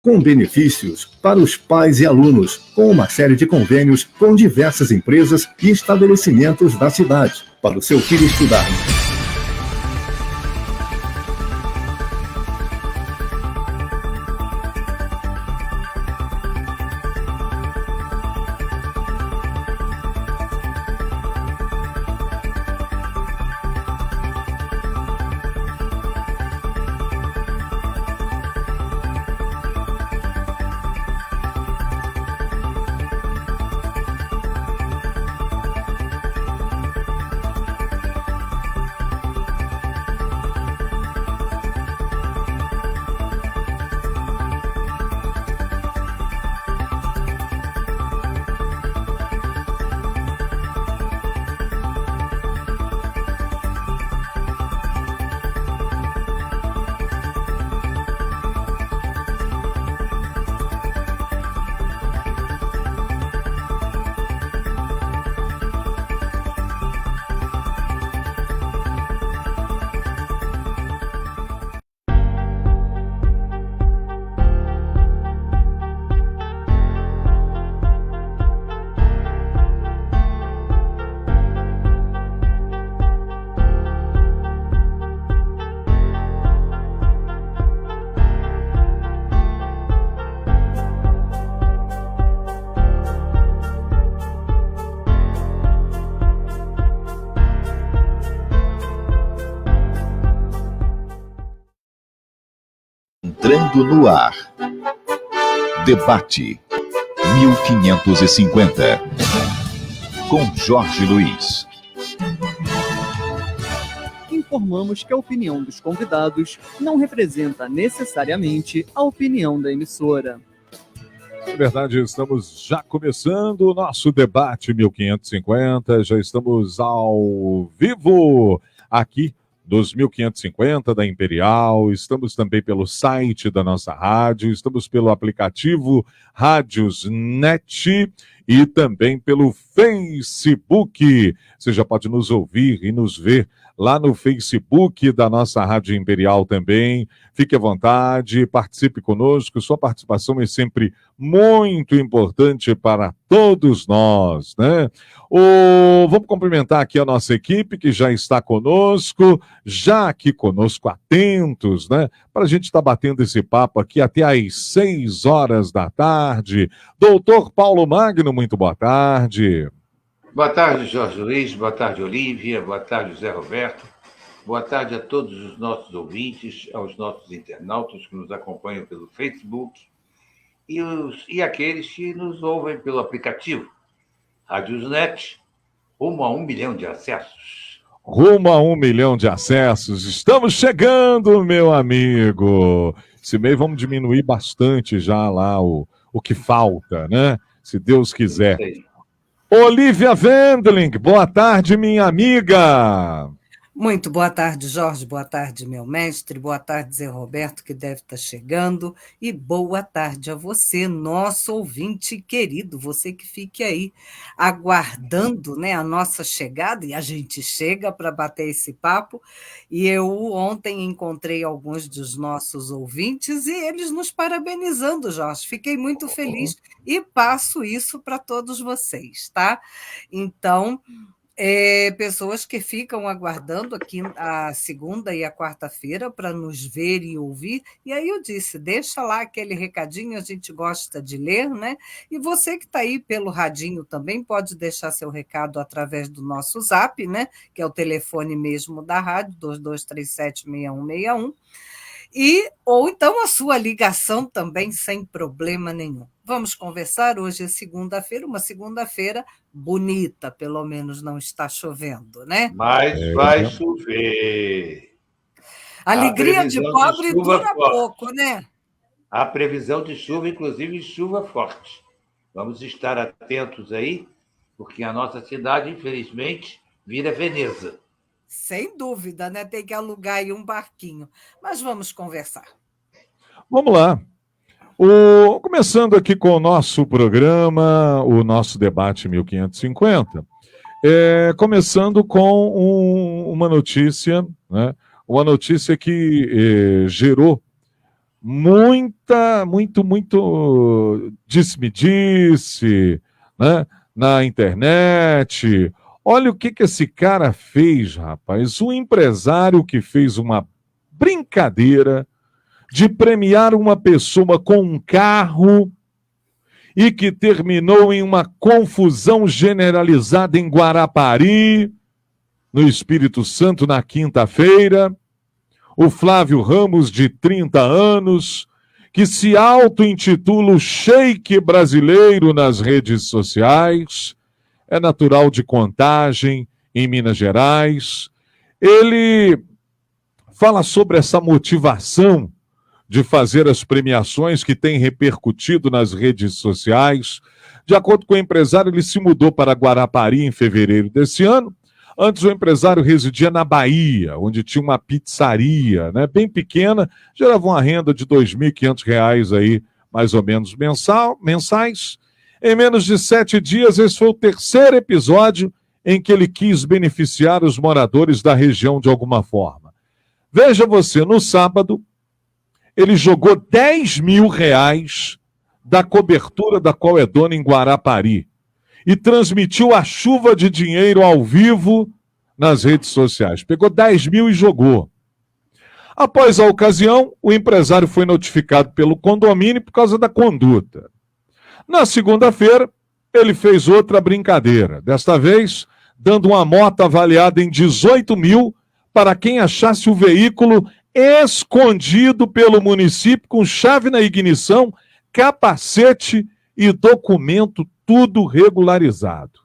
com benefícios para os pais e alunos, com uma série de convênios com diversas empresas e estabelecimentos da cidade, para o seu filho estudar. Entrando no ar. Debate 1550. Com Jorge Luiz. Informamos que a opinião dos convidados não representa necessariamente a opinião da emissora. É verdade, estamos já começando o nosso debate 1550, já estamos ao vivo aqui dos 1550 da Imperial, estamos também pelo site da nossa rádio, estamos pelo aplicativo Rádiosnet e também pelo Facebook. Você já pode nos ouvir e nos ver lá no Facebook da nossa Rádio Imperial também. Fique à vontade, participe conosco, sua participação é sempre muito importante para todos nós, né? Vamos cumprimentar aqui a nossa equipe que já está conosco, já aqui conosco, atentos, né? Para a gente estar batendo esse papo aqui até às 6 horas da tarde. Doutor Paulo Magno, muito boa tarde. Boa tarde, Jorge Luiz, boa tarde, Olívia, boa tarde, José Roberto, boa tarde a todos os nossos ouvintes, aos nossos internautas que nos acompanham pelo Facebook e aqueles que nos ouvem pelo aplicativo Rádiosnet, rumo a 1 milhão de acessos. Rumo a 1 milhão de acessos, estamos chegando, meu amigo. Esse mês vamos diminuir bastante já lá o que falta, né? Se Deus quiser. Olívia Wendling, boa tarde, minha amiga. Muito boa tarde, Jorge, boa tarde, meu mestre, boa tarde, Zé Roberto, que deve estar chegando, e boa tarde a você, nosso ouvinte querido, você que fique aí aguardando, né, a nossa chegada, e a gente chega para bater esse papo, e eu ontem encontrei alguns dos nossos ouvintes, e eles nos parabenizando, Jorge, fiquei muito feliz, e passo isso para todos vocês, tá? Então... pessoas que ficam aguardando aqui a segunda e a quarta-feira para nos ver e ouvir. E aí eu disse, deixa lá aquele recadinho, a gente gosta de ler, né? E você que está aí pelo radinho também pode deixar seu recado através do nosso Zap, né? Que é o telefone mesmo da rádio, 2237-6161. Ou então a sua ligação também sem problema nenhum. Vamos conversar, hoje é segunda-feira, uma segunda-feira bonita, pelo menos não está chovendo, né? Mas vai chover. Alegria de pobre dura pouco, né? A previsão de chuva, inclusive chuva forte. Vamos estar atentos aí, porque a nossa cidade, infelizmente, vira Veneza. Sem dúvida, né? Tem que alugar aí um barquinho. Mas vamos conversar. Vamos lá. Começando aqui com o nosso programa, o nosso debate 1550, começando com uma notícia, né? Uma notícia que gerou muito disse-me-disse, né? Na internet. Olha o que esse cara fez, rapaz. Um empresário que fez uma brincadeira de premiar uma pessoa com um carro e que terminou em uma confusão generalizada em Guarapari, no Espírito Santo, na quinta-feira. O Flávio Ramos, de 30 anos, que se auto-intitula o Sheik brasileiro nas redes sociais, é natural de Contagem, em Minas Gerais. Ele fala sobre essa motivação de fazer as premiações que tem repercutido nas redes sociais. De acordo com o empresário, ele se mudou para Guarapari em fevereiro desse ano. Antes, o empresário residia na Bahia, onde tinha uma pizzaria, né, bem pequena, gerava uma renda de R$ 2.500 aí, mais ou menos mensais. Em menos de 7 dias, esse foi o terceiro episódio em que ele quis beneficiar os moradores da região de alguma forma. Veja você, no sábado, ele jogou R$ 10.000 da cobertura da qual é dona em Guarapari e transmitiu a chuva de dinheiro ao vivo nas redes sociais. Pegou 10 mil e jogou. Após a ocasião, o empresário foi notificado pelo condomínio por causa da conduta. Na segunda-feira, ele fez outra brincadeira, desta vez dando uma moto avaliada em 18 mil para quem achasse o veículo escondido pelo município com chave na ignição, capacete e documento tudo regularizado.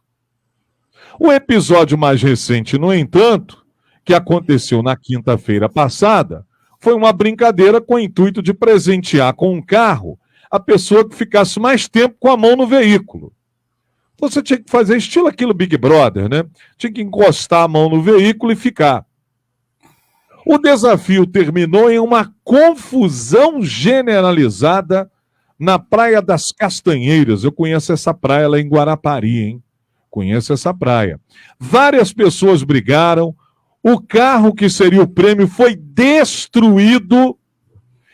O episódio mais recente, no entanto, que aconteceu na quinta-feira passada, foi uma brincadeira com o intuito de presentear com um carro a pessoa que ficasse mais tempo com a mão no veículo. Você tinha que fazer estilo aquilo Big Brother, né? Tinha que encostar a mão no veículo e ficar. O desafio terminou em uma confusão generalizada na Praia das Castanheiras. Eu conheço essa praia lá em Guarapari, hein? Conheço essa praia. Várias pessoas brigaram, o carro que seria o prêmio foi destruído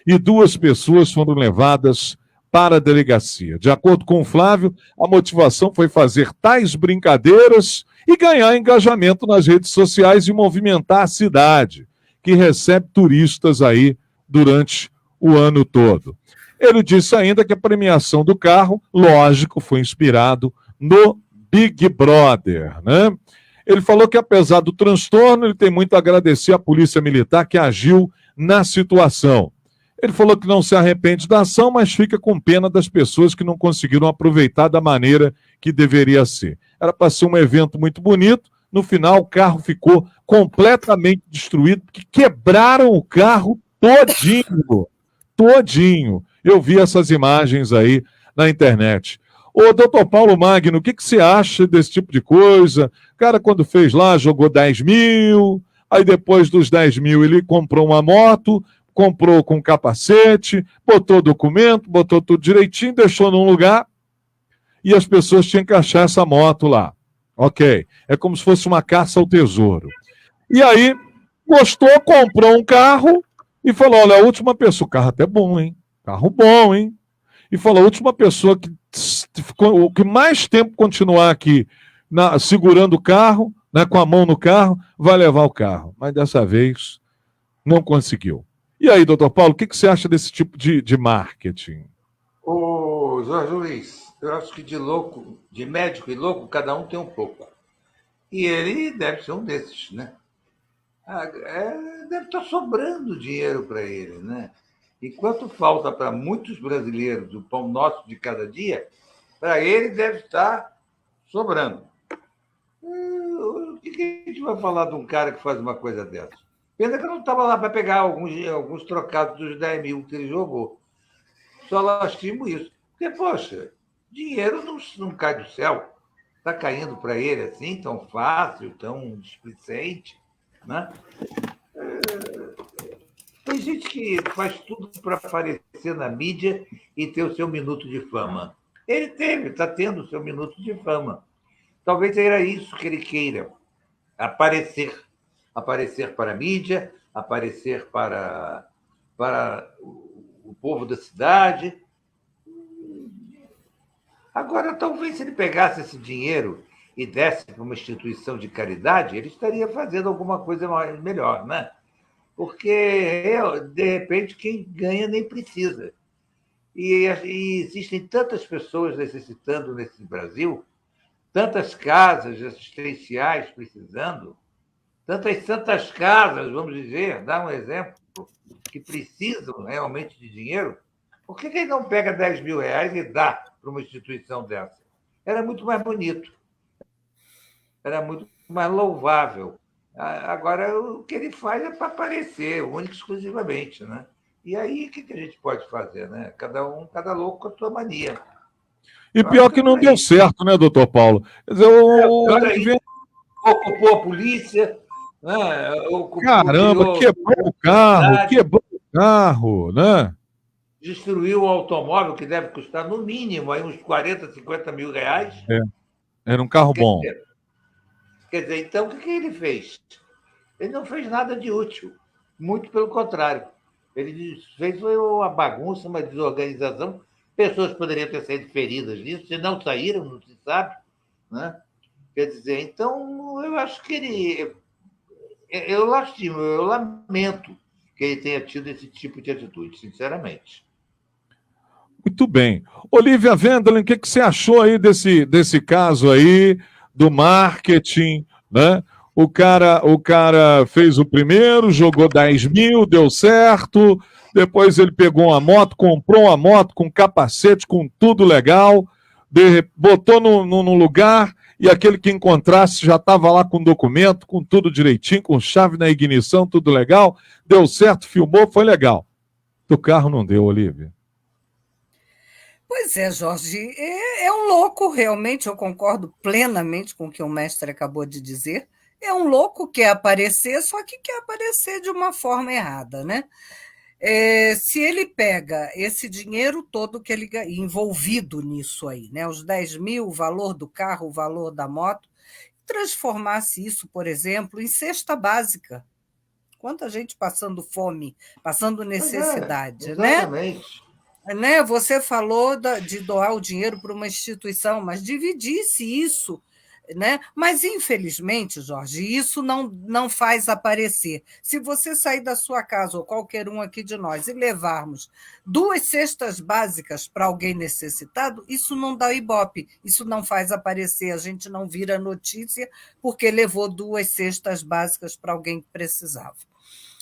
e 2 pessoas foram levadas para a delegacia. De acordo com o Flávio, a motivação foi fazer tais brincadeiras e ganhar engajamento nas redes sociais e movimentar a cidade, que recebe turistas aí durante o ano todo. Ele disse ainda que a premiação do carro, lógico, foi inspirado no Big Brother, né? Ele falou que, apesar do transtorno, ele tem muito a agradecer à Polícia Militar que agiu na situação. Ele falou que não se arrepende da ação, mas fica com pena das pessoas que não conseguiram aproveitar da maneira que deveria ser. Era para ser um evento muito bonito, no final o carro ficou completamente destruído, porque quebraram o carro todinho. Eu vi essas imagens aí na internet. Ô, doutor Paulo Magno, o que você acha desse tipo de coisa? O cara, quando fez lá, jogou 10 mil, aí depois dos 10 mil ele comprou uma moto, comprou com capacete, botou documento, botou tudo direitinho, deixou num lugar e as pessoas tinham que achar essa moto lá. Ok, é como se fosse uma caça ao tesouro. E aí, gostou, comprou um carro e falou, olha, a última pessoa, o carro até bom, hein? Carro bom, hein? E falou, a última pessoa que ficou o que mais tempo continuar aqui segurando o carro, né, com a mão no carro, vai levar o carro. Mas dessa vez não conseguiu. E aí, doutor Paulo, o que você acha desse tipo de marketing? Ô, Jorge Luiz, eu acho que de médico e louco, cada um tem um pouco. E ele deve ser um desses, né? Deve estar sobrando dinheiro para ele, né? Enquanto falta para muitos brasileiros o pão nosso de cada dia, para ele deve estar sobrando. O que a gente vai falar de um cara que faz uma coisa dessa? Pena que eu não estava lá para pegar alguns trocados dos 10 mil que ele jogou. Só lastimo isso. Porque, poxa, dinheiro não cai do céu. Está caindo para ele assim, tão fácil, tão displicente, né? Tem gente que faz tudo para aparecer na mídia e ter o seu minuto de fama. Ele está tendo o seu minuto de fama. Talvez era isso que ele queira, aparecer para a mídia, aparecer para o povo da cidade. Agora, talvez se ele pegasse esse dinheiro e desse para uma instituição de caridade, ele estaria fazendo alguma coisa melhor, né? Porque, de repente, quem ganha nem precisa. E existem tantas pessoas necessitando nesse Brasil, tantas casas assistenciais precisando, tantas santas casas, vamos dizer, dar um exemplo, que precisam realmente de dinheiro. Por que ele não pega 10 mil reais e dá para uma instituição dessa? Era muito mais bonito, era muito mais louvável. Agora, o que ele faz é para aparecer, único e exclusivamente, né? E aí, o que a gente pode fazer, né? Cada louco com a sua mania. E pior que não deu certo, né, doutor Paulo? Quer dizer, ocupou a polícia, né? Caramba, quebrou o carro, né? Destruiu o automóvel, que deve custar, no mínimo, aí uns 40, 50 mil reais. Era um carro bom. Quer dizer, então, o que ele fez? Ele não fez nada de útil. Muito pelo contrário. Ele fez uma bagunça, uma desorganização. Pessoas poderiam ter saído feridas nisso, se não saíram, não se sabe. Né? Quer dizer, então, eu acho que ele... Eu lamento que ele tenha tido esse tipo de atitude, sinceramente. Muito bem. Olivia Wendelin, o que você achou aí desse caso aí, do marketing, né? O cara fez o primeiro, jogou 10 mil, deu certo, depois ele pegou uma moto, comprou uma moto com capacete, com tudo legal, botou no lugar e aquele que encontrasse já estava lá com documento, com tudo direitinho, com chave na ignição, tudo legal, deu certo, filmou, foi legal. Do carro não deu, Olivia. Pois é, Jorge, é um louco, realmente, eu concordo plenamente com o que o mestre acabou de dizer. É um louco que quer aparecer, só que quer aparecer de uma forma errada, né? Se ele pega esse dinheiro todo que ele envolvido nisso aí, né? Os 10 mil, o valor do carro, o valor da moto, transformasse isso, por exemplo, em cesta básica. Quanta gente passando fome, passando necessidade, exatamente. Né? Você falou de doar o dinheiro para uma instituição, mas dividisse isso, né? Mas, infelizmente, Jorge, isso não faz aparecer. Se você sair da sua casa, ou qualquer um aqui de nós, e levarmos 2 cestas básicas para alguém necessitado, isso não dá ibope, isso não faz aparecer, a gente não vira notícia porque levou 2 cestas básicas para alguém que precisava.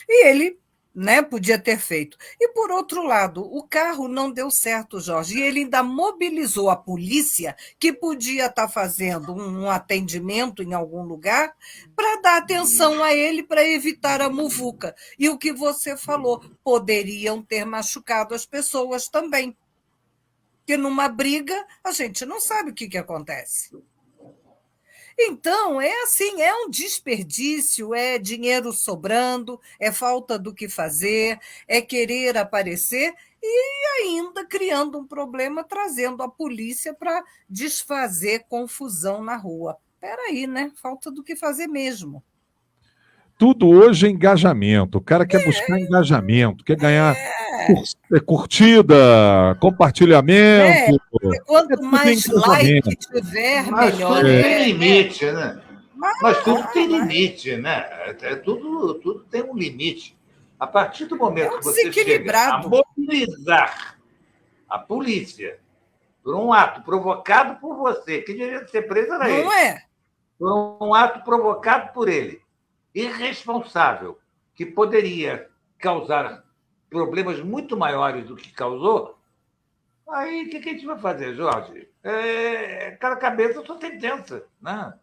E ele, né, podia ter feito. E, por outro lado, o carro não deu certo, Jorge, e ele ainda mobilizou a polícia, que podia estar fazendo um atendimento em algum lugar, para dar atenção a ele, para evitar a muvuca. E o que você falou, poderiam ter machucado as pessoas também. Porque numa briga, a gente não sabe o que acontece. Então, é assim, é um desperdício, é dinheiro sobrando, é falta do que fazer, é querer aparecer e ainda criando um problema, trazendo a polícia para desfazer confusão na rua. Espera aí, né? Falta do que fazer mesmo. Tudo hoje é engajamento. O cara quer buscar engajamento, quer ganhar curtida, compartilhamento. Quanto mais like tiver, melhor. Mas tudo tem limite, né? Mas tudo tem limite, né? Tudo tem um limite. A partir do momento que você chega a mobilizar a polícia por um ato provocado por você, que deveria ser preso era ele. Não é? Por um ato provocado por ele, irresponsável, que poderia causar problemas muito maiores do que causou, aí o que a gente vai fazer, Jorge? Cada cabeça só sentença, né?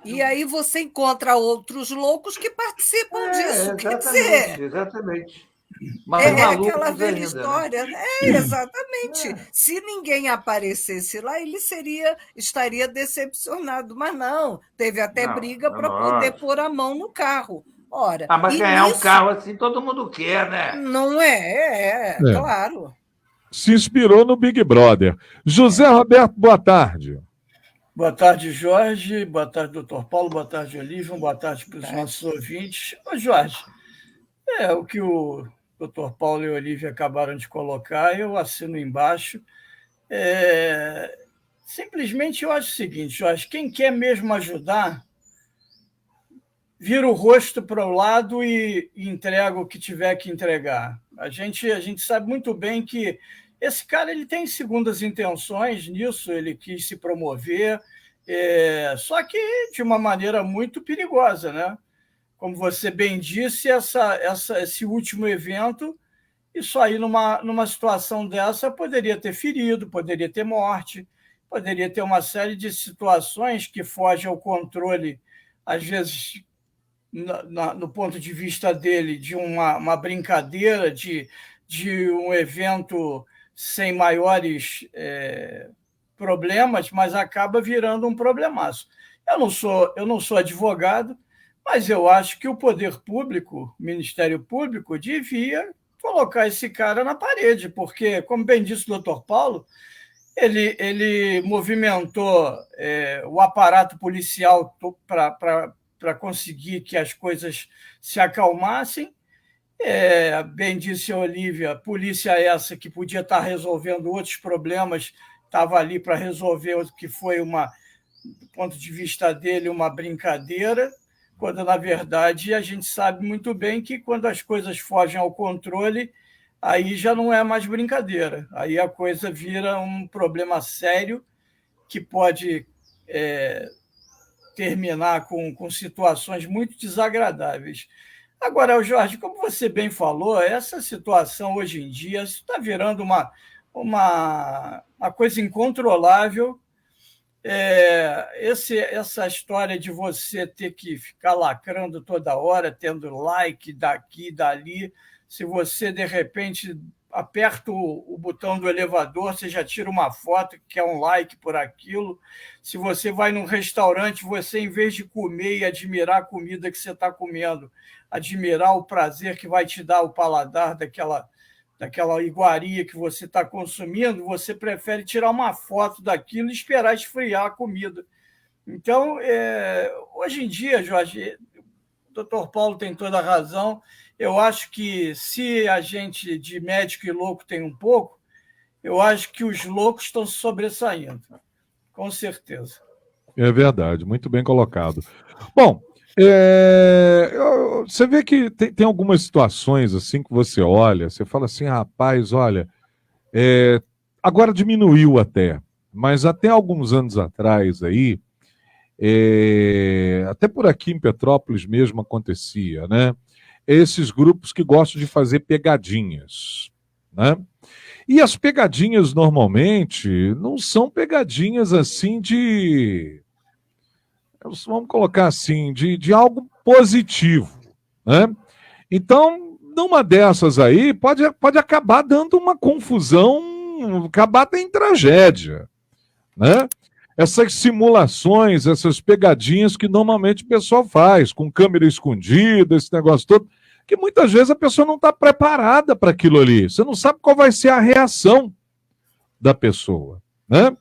E aí você encontra outros loucos que participam disso. Quer dizer, exatamente. Aquela velha história. Né? Exatamente. Se ninguém aparecesse lá, ele estaria decepcionado. Mas não, teve até briga para poder pôr a mão no carro. Ora, mas ganhar um carro assim todo mundo quer, né? Não claro. Se inspirou no Big Brother. José Roberto, boa tarde. Boa tarde, Jorge. Boa tarde, doutor Paulo. Boa tarde, Olívia. Boa tarde para os nossos ouvintes. Ô, Jorge, o que o Dr. Paulo e Olívia acabaram de colocar, eu assino embaixo. Simplesmente eu acho o seguinte, Jorge, quem quer mesmo ajudar, vira o rosto para o lado e entrega o que tiver que entregar. A gente sabe muito bem que esse cara ele tem segundas intenções nisso, ele quis se promover, só que de uma maneira muito perigosa, né? Como você bem disse, esse último evento, isso aí numa situação dessa poderia ter ferido, poderia ter morte, poderia ter uma série de situações que fogem ao controle, às vezes, no ponto de vista dele, de uma brincadeira, de um evento sem maiores problemas, mas acaba virando um problemaço. Eu não sou advogado, mas eu acho que o poder público, o Ministério Público, devia colocar esse cara na parede, porque, como bem disse o doutor Paulo, ele movimentou o aparato policial para conseguir que as coisas se acalmassem. Bem disse a Olívia, polícia essa que podia estar resolvendo outros problemas, estava ali para resolver o que foi, do ponto de vista dele, uma brincadeira, quando, na verdade, a gente sabe muito bem que quando as coisas fogem ao controle, aí já não é mais brincadeira. Aí a coisa vira um problema sério que pode terminar com situações muito desagradáveis. Agora, Jorge, como você bem falou, essa situação hoje em dia está virando uma coisa incontrolável. Essa história de você ter que ficar lacrando toda hora, tendo like daqui e dali, se você, de repente, aperta o botão do elevador, você já tira uma foto que quer um like por aquilo. Se você vai num restaurante, você, em vez de comer e admirar a comida que você está comendo, admirar o prazer que vai te dar o paladar daquela iguaria que você está consumindo, você prefere tirar uma foto daquilo e esperar esfriar a comida. Então, hoje em dia, Jorge, o doutor Paulo tem toda a razão. Eu acho que se a gente de médico e louco tem um pouco, eu acho que os loucos estão se sobressaindo, com certeza. É verdade, muito bem colocado. Bom, você vê que tem algumas situações assim que você olha, você fala assim, rapaz, olha, agora diminuiu até, mas até alguns anos atrás aí, até por aqui em Petrópolis mesmo acontecia, né? Esses grupos que gostam de fazer pegadinhas, né? E as pegadinhas normalmente não são pegadinhas assim vamos colocar assim, de algo positivo, né? Então, numa dessas aí, pode acabar dando uma confusão, acabar até em tragédia, né? Essas simulações, essas pegadinhas que normalmente o pessoal faz, com câmera escondida, esse negócio todo, que muitas vezes a pessoa não está preparada para aquilo ali. Você não sabe qual vai ser a reação da pessoa, né?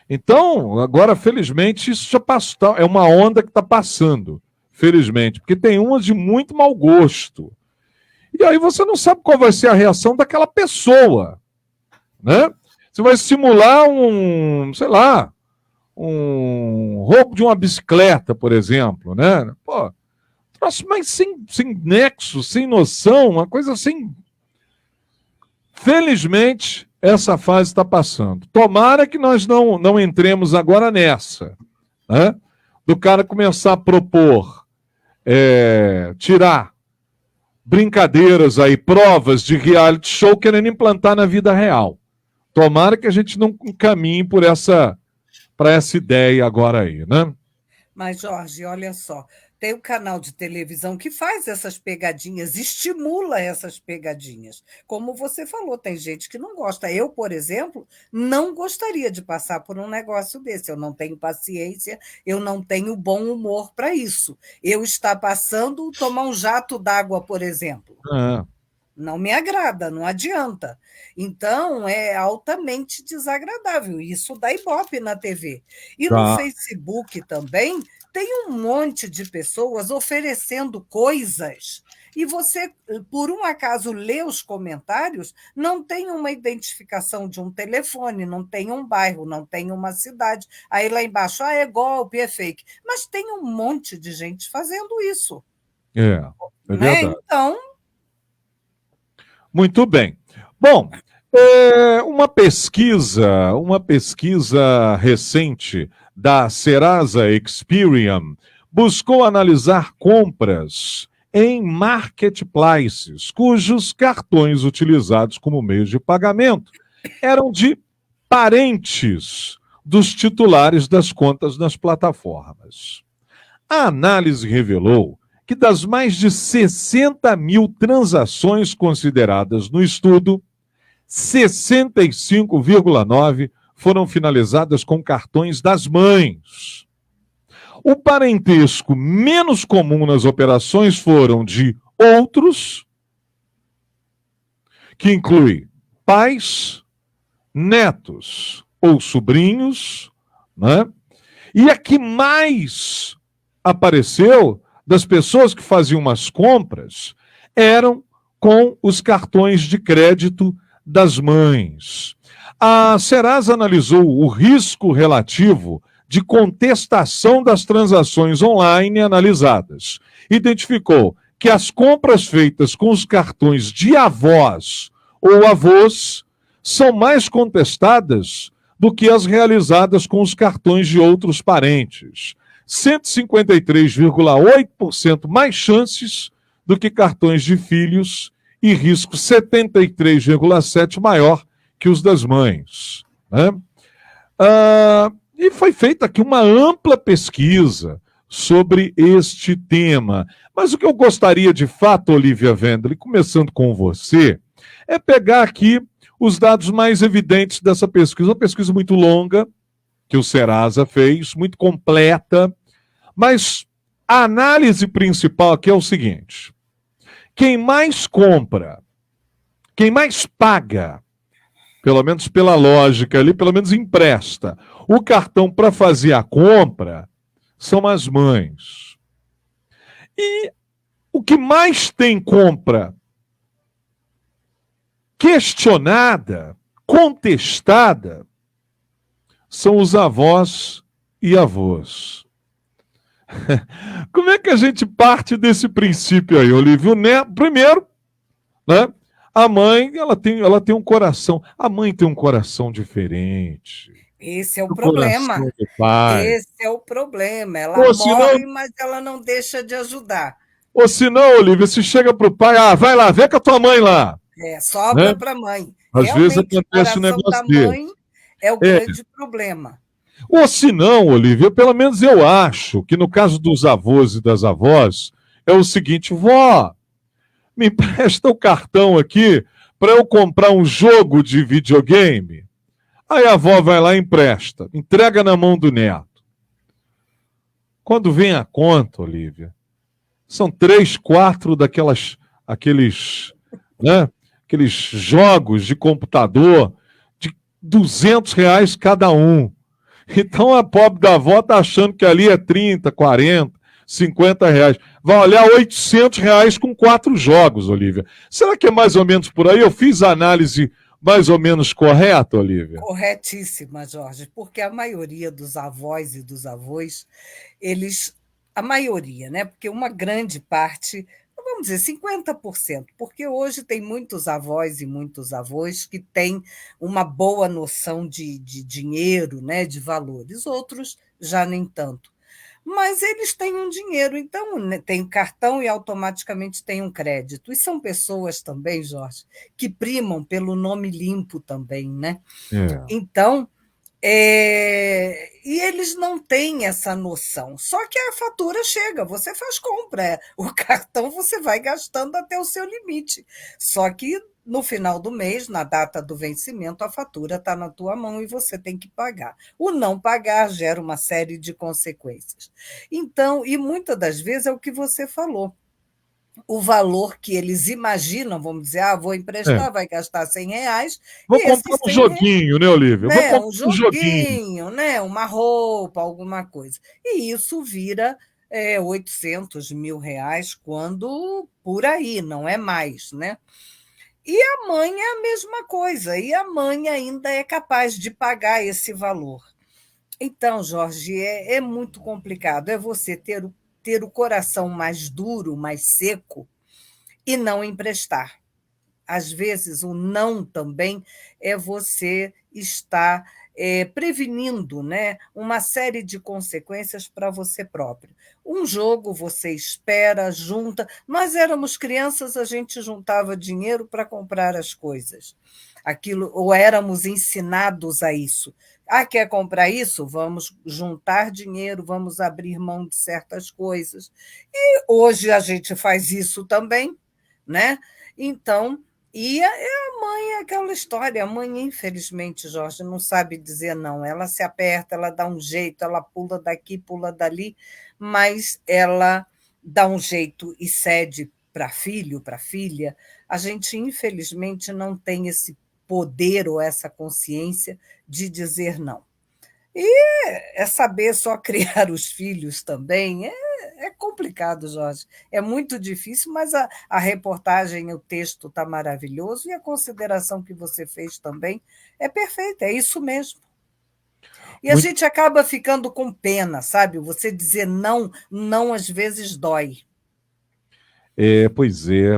Então, agora, felizmente, isso já passou, é uma onda que está passando, felizmente, porque tem umas de muito mau gosto. E aí você não sabe qual vai ser a reação daquela pessoa, né? Você vai simular sei lá, um roubo de uma bicicleta, por exemplo, né? Pô, troço, mas sem nexo, sem noção, uma coisa assim. Felizmente, essa fase está passando. Tomara que nós não entremos agora nessa, né? Do cara começar a propor, tirar brincadeiras aí, provas de reality show querendo implantar na vida real. Tomara que a gente não caminhe para essa ideia agora aí, né? Mas, Jorge, olha só, tem o canal de televisão que faz essas pegadinhas, estimula essas pegadinhas. Como você falou, tem gente que não gosta. Eu, por exemplo, não gostaria de passar por um negócio desse. Eu não tenho paciência, eu não tenho bom humor para isso. Eu estar passando, tomar um jato d'água, por exemplo. Não me agrada, não adianta. Então, é altamente desagradável. Isso dá ibope na TV. E no Tá. Facebook também tem um monte de pessoas oferecendo coisas. E você, por um acaso, lê os comentários, não tem uma identificação de um telefone, não tem um bairro, não tem uma cidade. Aí lá embaixo, é golpe, é fake. Mas tem um monte de gente fazendo isso. É Né? verdade. Então, Muito bem. Bom, uma pesquisa recente da Serasa Experian buscou analisar compras em marketplaces cujos cartões utilizados como meio de pagamento eram de parentes dos titulares das contas nas plataformas. A análise revelou que das mais de 60 mil transações consideradas no estudo, 65,9 foram finalizadas com cartões das mães. O parentesco menos comum nas operações foram de outros, que inclui pais, netos ou sobrinhos, né? E a que mais apareceu das pessoas que faziam umas compras eram com os cartões de crédito das mães. A Serasa analisou o risco relativo de contestação das transações online analisadas. Identificou que as compras feitas com os cartões de avós ou avós são mais contestadas do que as realizadas com os cartões de outros parentes. 153,8% mais chances do que cartões de filhos e risco 73,7% maior que os das mães. Né? E foi feita aqui uma ampla pesquisa sobre este tema. Mas o que eu gostaria de fato, Olivia Wendler, começando com você, é pegar aqui os dados mais evidentes dessa pesquisa. Uma pesquisa muito longa, que o Serasa fez, muito completa, mas a análise principal aqui é o seguinte: quem mais compra, quem mais paga, pelo menos pela lógica ali, pelo menos empresta o cartão para fazer a compra, são as mães. E o que mais tem compra questionada, contestada, são os avós e avós. Como é que a gente parte desse princípio aí, Olívio? Primeiro, né, a mãe ela tem um coração. A mãe tem um coração diferente. Esse é o problema. Do pai. Esse é o problema. Ela Ou morre, senão, mas ela não deixa de ajudar. ou senão, Olívia, se chega pro pai, vai lá, vê com a tua mãe lá. Sobra Né? para a mãe. Às vezes Realmente, acontece o um coração da negócio desse. mãe é o grande problema. Ou se não, Olívia, pelo menos eu acho que no caso dos avós e das avós, é o seguinte: vó, me empresta o cartão aqui para eu comprar um jogo de videogame. Aí a avó vai lá e empresta, entrega na mão do neto. Quando vem a conta, Olívia, são 3, 4 aqueles jogos de computador de R$ 200 cada um. Então a pobre da avó está achando que ali é 30, 40, R$ 50. Vai olhar R$ 800 com 4 jogos, Olívia. Será que é mais ou menos por aí? Eu fiz a análise mais ou menos correta, Olívia? Corretíssima, Jorge, porque a maioria dos avós e dos avós, a maioria, né? Porque uma grande parte, vamos dizer, 50%, porque hoje tem muitos avós e muitos avós que têm uma boa noção de dinheiro, né, de valores, outros já nem tanto. Mas eles têm um dinheiro, então tem um cartão e automaticamente tem um crédito. E são pessoas também, Jorge, que primam pelo nome limpo também, né? Então, e eles não têm essa noção. Só que a fatura chega, você faz compra. O cartão você vai gastando até o seu limite. Só que no final do mês, na data do vencimento, a fatura está na tua mão e você tem que pagar. O não pagar gera uma série de consequências. Então, e muitas das vezes é o que você falou. o valor que eles imaginam, vamos dizer, vou emprestar, vai gastar R$ 100, Vou e esses comprar um 100 joguinho, né, Olívia? Vou né, comprar um um joguinho. joguinho, né, uma roupa, alguma coisa. E isso vira 800 mil reais, quando por aí, não é mais, né? E a mãe é a mesma coisa, e a mãe ainda é capaz de pagar esse valor. Então, Jorge, é muito complicado. É você ter o coração mais duro, mais seco, e não emprestar. Às vezes, o não também é você estar prevenindo, né, uma série de consequências para você próprio. Um jogo você espera, junta. Nós éramos crianças, a gente juntava dinheiro para comprar as coisas. Aquilo, ou éramos ensinados a isso. Quer comprar isso? Vamos juntar dinheiro, vamos abrir mão de certas coisas. E hoje a gente faz isso também, né? Então, a mãe é aquela história. A mãe, infelizmente, Jorge, não sabe dizer não. Ela se aperta, ela dá um jeito, ela pula daqui, pula dali, mas ela dá um jeito e cede para filho, para filha. A gente, infelizmente, não tem esse poder ou essa consciência de dizer não. E saber só criar os filhos também é complicado, Jorge. É muito difícil, mas a reportagem, o texto está maravilhoso e a consideração que você fez também é perfeita, é isso mesmo. E a Muito, gente acaba ficando com pena, sabe? Você dizer não, não às vezes dói. pois é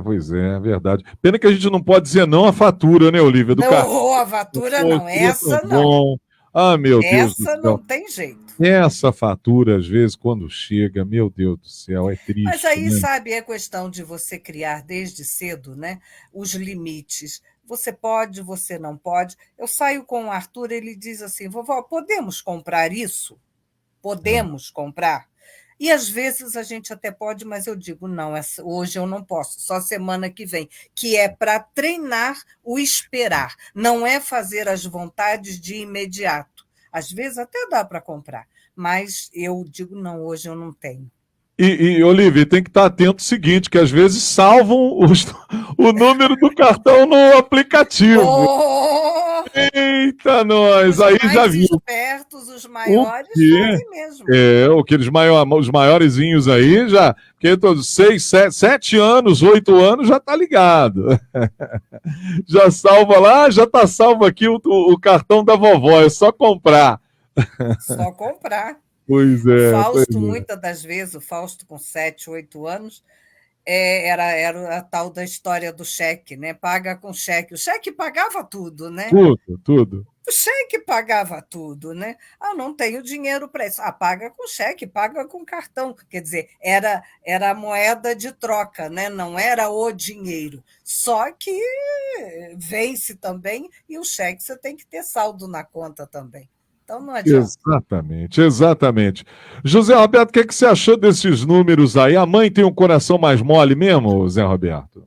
verdade. Pena que a gente não pode dizer não à fatura, né, Olívia? Do cartão. Não, a fatura Pô, não, seria tão essa não. bom. Ah, meu Deus do Essa céu. não tem jeito. Essa fatura, às vezes, quando chega, meu Deus do céu, é Mas triste, aí, né? sabe, é questão de você criar desde cedo, né, os limites. Você pode, você não pode. Eu saio com o Arthur, ele diz assim: vovó, podemos comprar isso? É. Podemos comprar? E às vezes a gente até pode, mas eu digo: não, hoje eu não posso, só semana que vem, que é para treinar o esperar, não é fazer as vontades de imediato. Às vezes até dá para comprar, mas eu digo: não, hoje eu não tenho. Olivia, tem que estar atento ao seguinte, que às vezes salvam o número do cartão no aplicativo. Oh! Eita, nós! Os Aí já mais viu. espertos, os O maiores, quê? fazem mesmo. Aqueles os maiorezinhos aí já, porque todos 6, 7 anos, 8 anos já tá ligado. Já salva lá, já tá salvo aqui o cartão da vovó, é só comprar. Só comprar. Pois O é, pois Fausto, é. muitas das vezes, o Fausto com 7, 8 anos, era a tal da história do cheque, né? Paga com cheque. O cheque pagava tudo, né? Tudo, tudo. O cheque pagava tudo, né? Não tenho dinheiro para isso. Paga com cheque, paga com cartão. Quer dizer, era a moeda de troca, né? Não era o dinheiro. Só que vence também e o cheque você tem que ter saldo na conta também. Então não adianta. Exatamente, exatamente. José Roberto, o que, é que você achou desses números aí? A mãe tem um coração mais mole mesmo, Zé Roberto?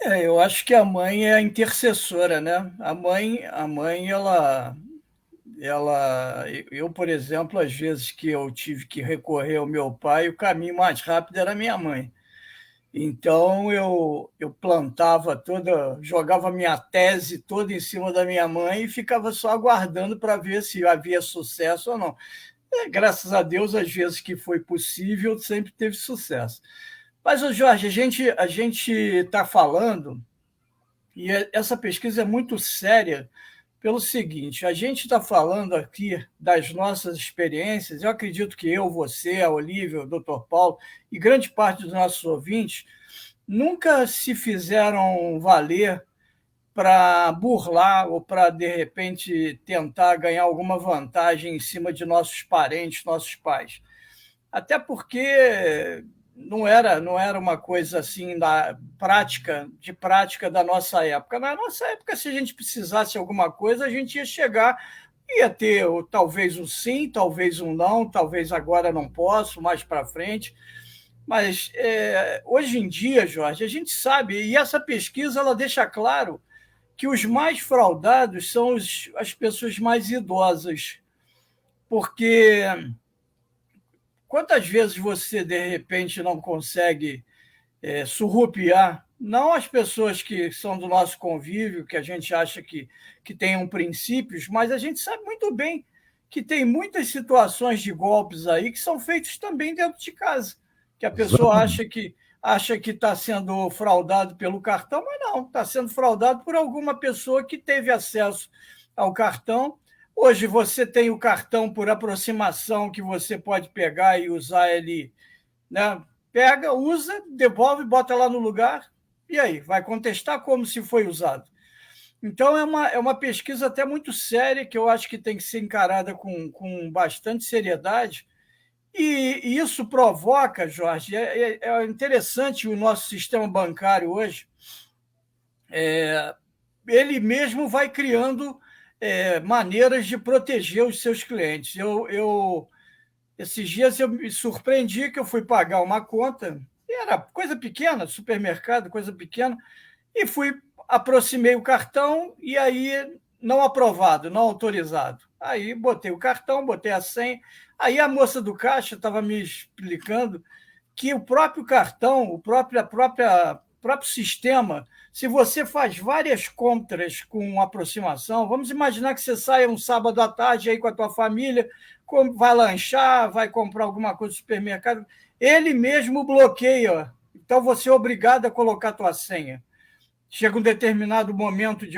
Eu acho que a mãe é a intercessora, né? A mãe, eu, por exemplo, às vezes que eu tive que recorrer ao meu pai, o caminho mais rápido era a minha mãe. Então eu plantava jogava minha tese toda em cima da minha mãe e ficava só aguardando para ver se havia sucesso ou não. Graças a Deus, às vezes que foi possível, sempre teve sucesso. Mas, Jorge, a gente está falando, e essa pesquisa é muito séria, pelo seguinte: a gente está falando aqui das nossas experiências. Eu acredito que eu, você, a Olívia, o Dr. Paulo e grande parte dos nossos ouvintes nunca se fizeram valer para burlar ou para, de repente, tentar ganhar alguma vantagem em cima de nossos parentes, nossos pais. Até porque não era uma coisa assim de prática da nossa época. Na nossa época, se a gente precisasse alguma coisa, a gente ia chegar, ia ter talvez um sim, talvez um não, talvez agora não posso, mais para frente. Mas hoje em dia, Jorge, a gente sabe, e essa pesquisa ela deixa claro que os mais fraudados são as pessoas mais idosas, porque quantas vezes você, de repente, não consegue surrupiar, não as pessoas que são do nosso convívio, que a gente acha que tenham princípios, mas a gente sabe muito bem que tem muitas situações de golpes aí que são feitos também dentro de casa, que a pessoa acha que está sendo fraudado pelo cartão, mas não, está sendo fraudado por alguma pessoa que teve acesso ao cartão. Hoje você tem o cartão por aproximação que você pode pegar e usar ele, né? Pega, usa, devolve, bota lá no lugar, e aí? Vai contestar como se foi usado. Então, é uma pesquisa até muito séria, que eu acho que tem que ser encarada com bastante seriedade, e isso provoca, Jorge, é interessante o nosso sistema bancário hoje, ele mesmo vai criando maneiras de proteger os seus clientes. Esses dias eu me surpreendi que eu fui pagar uma conta, e era coisa pequena, supermercado, coisa pequena, e aproximei o cartão, e aí não aprovado, não autorizado. Aí botei o cartão, botei a senha, aí a moça do caixa estava me explicando que o próprio cartão, o próprio sistema, se você faz várias compras com aproximação, vamos imaginar que você saia um sábado à tarde aí com a tua família, vai lanchar, vai comprar alguma coisa no supermercado, ele mesmo bloqueia. Então, você é obrigado a colocar a tua senha. Chega um determinado momento de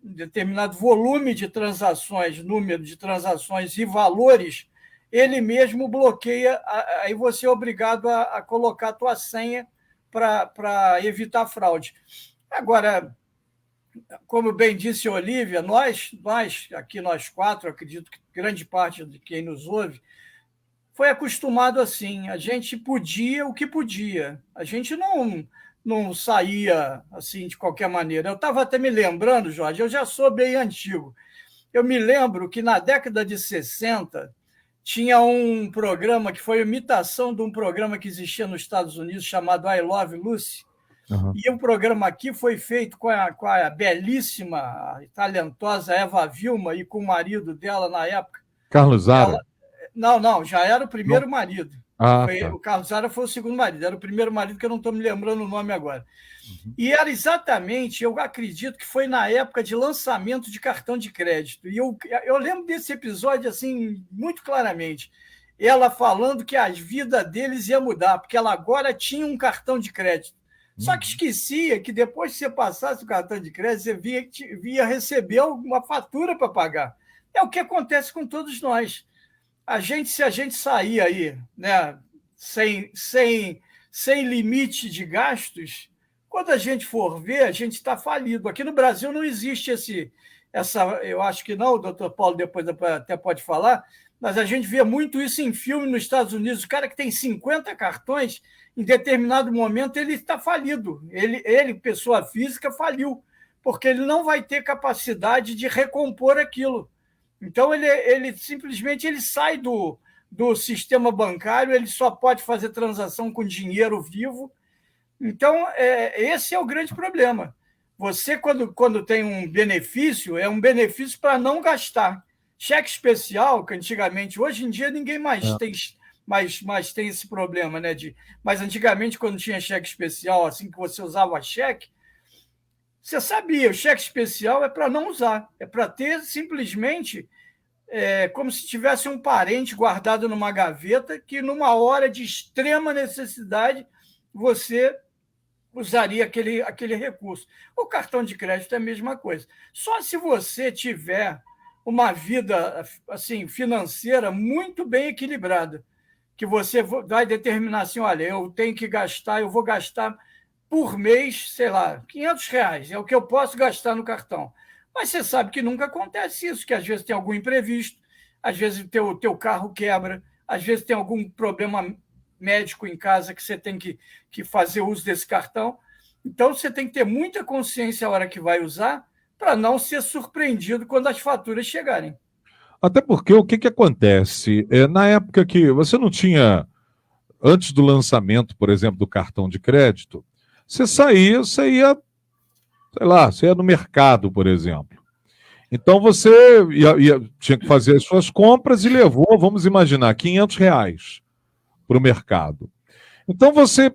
determinado volume de transações, número de transações e valores, ele mesmo bloqueia, aí você é obrigado a colocar a tua senha para evitar fraude. Agora, como bem disse a Olívia, nós aqui, nós quatro, acredito que grande parte de quem nos ouve, foi acostumado assim, a gente podia o que podia, a gente não saía assim de qualquer maneira. Eu estava até me lembrando, Jorge, eu já sou bem antigo, eu me lembro que na década de 60 tinha um programa que foi imitação de um programa que existia nos Estados Unidos chamado I Love Lucy. Uhum. E o programa aqui foi feito com a belíssima e talentosa Eva Vilma e com o marido dela na época. Carlos Zara? Não, já era o primeiro marido. Tá. O Carlos Zara foi o segundo marido, era o primeiro marido que eu não estou me lembrando o nome agora. Uhum. E era exatamente, eu acredito que foi na época de lançamento de cartão de crédito. E eu lembro desse episódio assim muito claramente. Ela falando que a vida deles ia mudar, porque ela agora tinha um cartão de crédito. Só que esquecia que depois que você passasse o cartão de crédito, você via receber uma fatura para pagar. É o que acontece com todos nós. Se a gente sair aí, né, sem limite de gastos, quando a gente for ver, a gente está falido. Aqui no Brasil não existe eu acho que não, o doutor Paulo depois até pode falar, mas a gente vê muito isso em filme nos Estados Unidos. O cara que tem 50 cartões, em determinado momento, ele está falido. Ele, pessoa física, faliu, porque ele não vai ter capacidade de recompor aquilo. Então, ele simplesmente sai do sistema bancário, ele só pode fazer transação com dinheiro vivo. Então, esse é o grande problema. Você, quando tem um benefício, é um benefício para não gastar. Cheque especial, que antigamente, hoje em dia, ninguém mais tem esse problema, né? Mas antigamente, quando tinha cheque especial, assim que você usava cheque, você sabia, o cheque especial é para não usar, é para ter simplesmente como se tivesse um parente guardado numa gaveta que, numa hora de extrema necessidade, você usaria aquele recurso. O cartão de crédito é a mesma coisa. Só se você tiver uma vida assim, financeira muito bem equilibrada, que você vai determinar assim, olha, eu tenho que gastar, eu vou gastar por mês, sei lá, R$500, é o que eu posso gastar no cartão. Mas você sabe que nunca acontece isso, que às vezes tem algum imprevisto, às vezes o teu carro quebra, às vezes tem algum problema médico em casa que você tem que fazer uso desse cartão. Então, você tem que ter muita consciência a hora que vai usar para não ser surpreendido quando as faturas chegarem. Até porque o que acontece? Na época que você não tinha, antes do lançamento, por exemplo, do cartão de crédito, você ia, sei lá, você ia no mercado, por exemplo. Então você tinha que fazer as suas compras e levou, vamos imaginar, R$500 para o mercado. Então você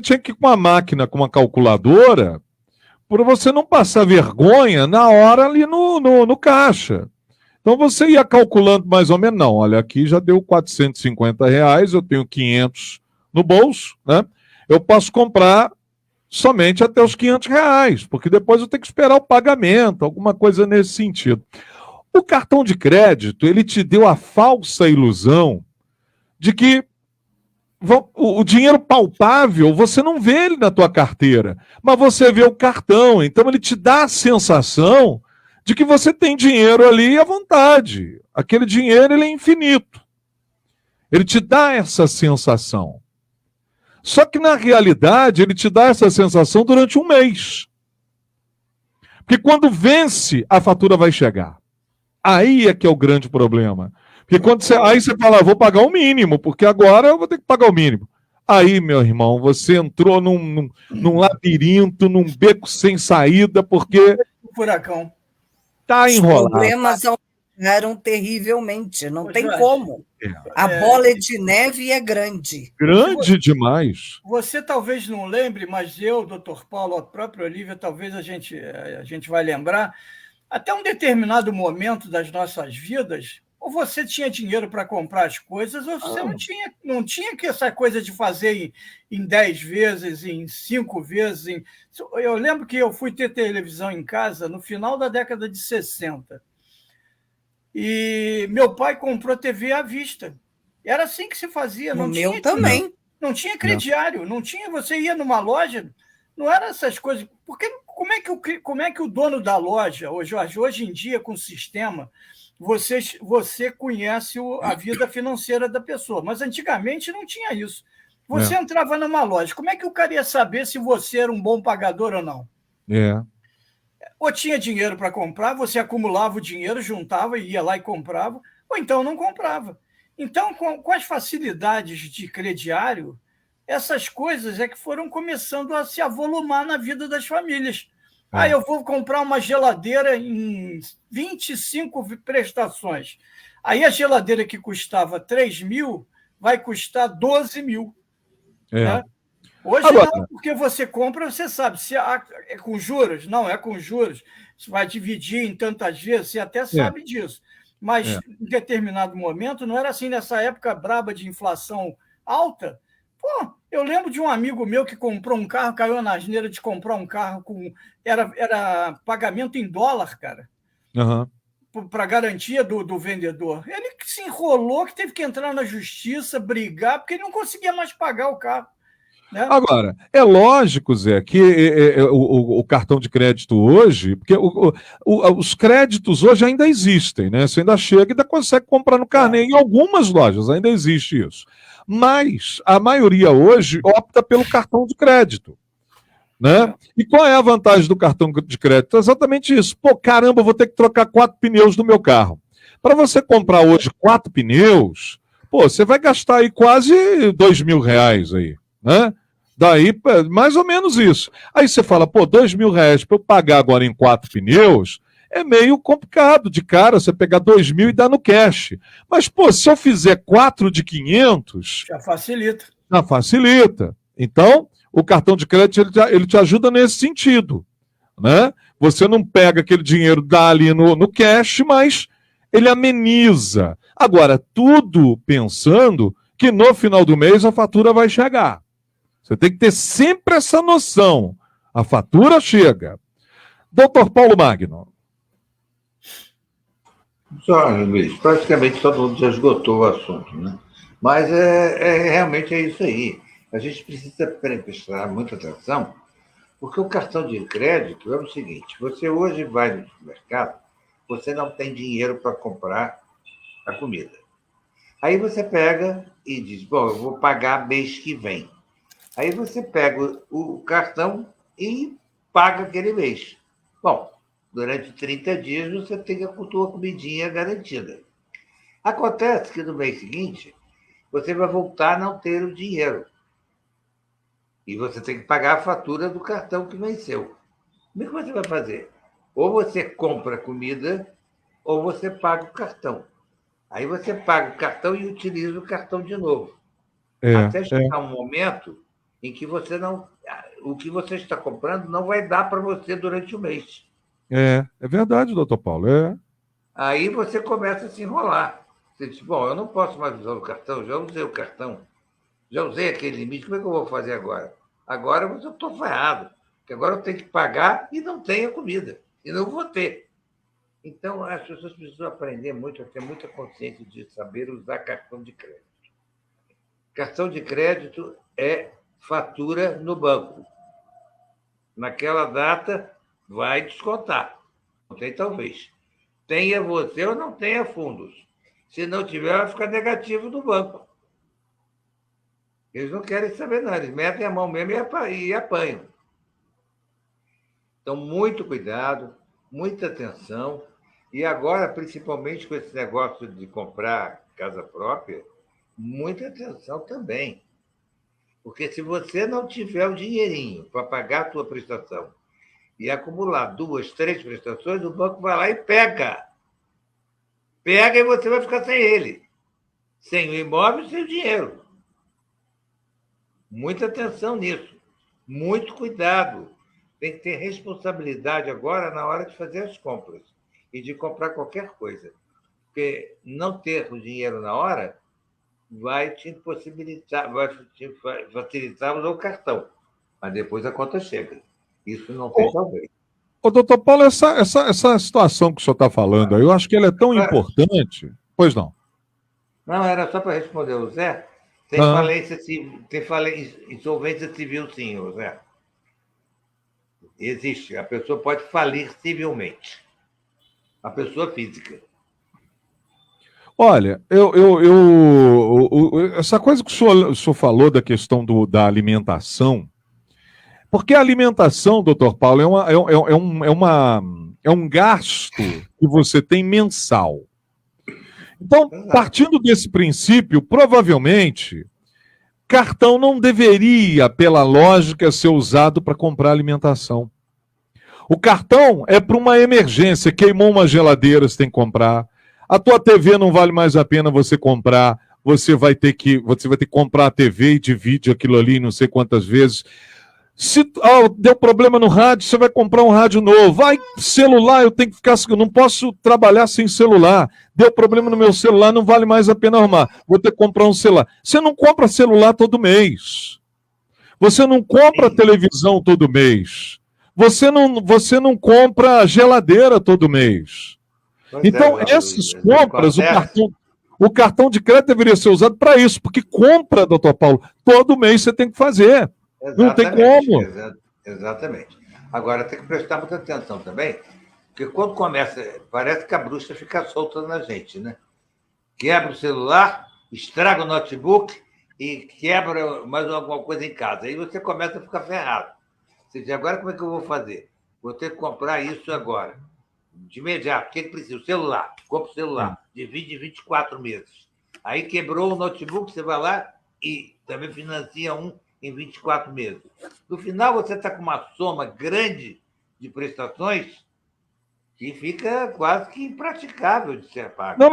tinha que ir com uma máquina, com uma calculadora, para você não passar vergonha na hora ali no caixa. Então você ia calculando mais ou menos, não, olha, aqui já deu R$ 450, eu tenho 500 no bolso, né? Eu posso comprar somente até os R$ 500, porque depois eu tenho que esperar o pagamento, alguma coisa nesse sentido. O cartão de crédito, ele te deu a falsa ilusão de que o dinheiro palpável, você não vê ele na tua carteira, mas você vê o cartão, então ele te dá a sensação de que você tem dinheiro ali à vontade. Aquele dinheiro, ele é infinito. Ele te dá essa sensação. Só que, na realidade, ele te dá essa sensação durante um mês. Porque quando vence, a fatura vai chegar. Aí é que é o grande problema. Porque quando aí você fala, vou pagar o mínimo, porque agora eu vou ter que pagar o mínimo. Aí, meu irmão, você entrou num labirinto, num beco sem saída, porque Furacão. Tá enrolado. Os problemas aumentaram terrivelmente, não tem Jorge, como. A bola de neve é grande. Grande demais. Você talvez não lembre, mas eu, doutor Paulo, a própria Olívia, talvez a gente vai lembrar, até um determinado momento das nossas vidas, ou você tinha dinheiro para comprar as coisas, ou você não tinha que essa coisa de fazer em 10 vezes, em 5 vezes. Eu lembro que eu fui ter televisão em casa no final da década de 60. E meu pai comprou TV à vista. Era assim que se fazia. No meu também. Não tinha crediário, não tinha. Você ia numa loja, não era essas coisas. Porque como é que o dono da loja, hoje em dia, com o sistema, você conhece a vida financeira da pessoa, mas antigamente não tinha isso. Você entrava numa loja, como é que o cara ia saber se você era um bom pagador ou não? Ou tinha dinheiro para comprar, você acumulava o dinheiro, juntava e ia lá e comprava, ou então não comprava. Então, com as facilidades de crediário, essas coisas é que foram começando a se avolumar na vida das famílias. Eu vou comprar uma geladeira em 25 prestações. Aí a geladeira que custava 3 mil vai custar 12 mil. Né? Hoje agora, não, porque você compra, você sabe, se é com juros? Não, é com juros. Você vai dividir em tantas vezes, você até sabe disso. Mas em determinado momento, não era assim, nessa época braba de inflação alta. Pô, eu lembro de um amigo meu que comprou um carro, caiu na asneira de comprar um carro com... Era pagamento em dólar, cara. Para garantia do vendedor. Ele que se enrolou, que teve que entrar na justiça, brigar, porque ele não conseguia mais pagar o carro. Né? Agora, é lógico, Zé, que o cartão de crédito hoje, porque os créditos hoje ainda existem, né? Você ainda chega e ainda consegue comprar no carnê. Em algumas lojas ainda existe isso. Mas a maioria hoje opta pelo cartão de crédito. Né? E qual é a vantagem do cartão de crédito? É exatamente isso. Pô, caramba, eu vou ter que trocar 4 pneus do meu carro. Para você comprar hoje 4 pneus, pô, você vai gastar aí quase R$ 2.000 aí. Né? Daí, mais ou menos isso. Aí você fala, pô, R$ 2.000 para eu pagar agora em 4 pneus é meio complicado de cara você pegar 2.000 e dar no cash. Mas, pô, se eu fizer 4 de 500... Já facilita. Já facilita. Então, o cartão de crédito ele te ajuda nesse sentido. Né? Você não pega aquele dinheiro, dá ali no cash, mas ele ameniza. Agora, tudo pensando que no final do mês a fatura vai chegar. Você tem que ter sempre essa noção. A fatura chega. Doutor Paulo Magno. Só, Luiz, praticamente todo mundo já esgotou o assunto, né? Mas realmente é isso aí. A gente precisa prestar muita atenção, porque o cartão de crédito é o seguinte: você hoje vai no supermercado, você não tem dinheiro para comprar a comida. Aí você pega e diz, bom, eu vou pagar mês que vem. Aí você pega o cartão e paga aquele mês. Bom, durante 30 dias você tem a tua comidinha garantida. Acontece que no mês seguinte você vai voltar a não ter o dinheiro. E você tem que pagar a fatura do cartão que venceu. Como é que você vai fazer? Ou você compra a comida, ou você paga o cartão. Aí você paga o cartão e utiliza o cartão de novo. Até chegar um momento em que você não. O que você está comprando não vai dar para você durante o mês. É verdade, doutor Paulo. Aí você começa a se enrolar. Você diz, bom, eu não posso mais usar o cartão, já usei o cartão, já usei aquele limite, como é que eu vou fazer agora? Agora eu estou ferrado, porque agora eu tenho que pagar e não tenho comida, e não vou ter. Então, as pessoas precisam aprender muito, ter muita consciência de saber usar cartão de crédito. Cartão de crédito é fatura no banco. Naquela data, vai descontar. Não tem talvez. Tenha você ou não tenha fundos. Se não tiver, vai ficar negativo no banco. Eles não querem saber nada. Eles metem a mão mesmo e apanham. Então, muito cuidado, muita atenção. E agora, principalmente com esse negócio de comprar casa própria, muita atenção também. Porque se você não tiver o dinheirinho para pagar a tua prestação e acumular 2, 3 prestações, o banco vai lá e pega. Pega e você vai ficar sem ele. Sem o imóvel e sem o dinheiro. Muita atenção nisso. Muito cuidado. Tem que ter responsabilidade agora na hora de fazer as compras e de comprar qualquer coisa. Porque não ter o dinheiro na hora vai te impossibilitar, vai te facilitar usar o cartão. Mas depois a conta chega. Isso não tem talvez. Ô, doutor Paulo, essa situação que o senhor está falando aí, eu acho que ela é tão importante. Pois não. Não, era só para responder o Zé. Tem insolvência civil, sim, o Zé. Existe. A pessoa pode falir civilmente. A pessoa física. Olha, essa coisa que o senhor falou da questão da alimentação, porque a alimentação, doutor Paulo, é um gasto que você tem mensal. Então, partindo desse princípio, provavelmente, cartão não deveria, pela lógica, ser usado para comprar alimentação. O cartão é para uma emergência, queimou uma geladeira, você tem que comprar. A tua TV não vale mais a pena você comprar, você vai ter que comprar a TV e divide aquilo ali não sei quantas vezes. Se deu problema no rádio, você vai comprar um rádio novo. Vai, celular, eu não posso trabalhar sem celular. Deu problema no meu celular, não vale mais a pena arrumar. Vou ter que comprar um celular. Você não compra celular todo mês. Você não compra televisão todo mês. Você não compra geladeira todo mês. Então, essas compras, o cartão de crédito deveria ser usado para isso, porque compra, doutor Paulo, todo mês você tem que fazer. Exatamente, não tem como. Exatamente. Agora, tem que prestar muita atenção também, porque quando começa, parece que a bruxa fica solta na gente, né? Quebra o celular, estraga o notebook e quebra mais alguma coisa em casa. Aí você começa a ficar ferrado. Você diz, agora como é que eu vou fazer? Vou ter que comprar isso agora. De imediato, o que precisa? O celular. Compra o celular. Divide em 24 meses. Aí quebrou o notebook, você vai lá e também financia um em 24 meses. No final, você está com uma soma grande de prestações que fica quase que impraticável de ser pago.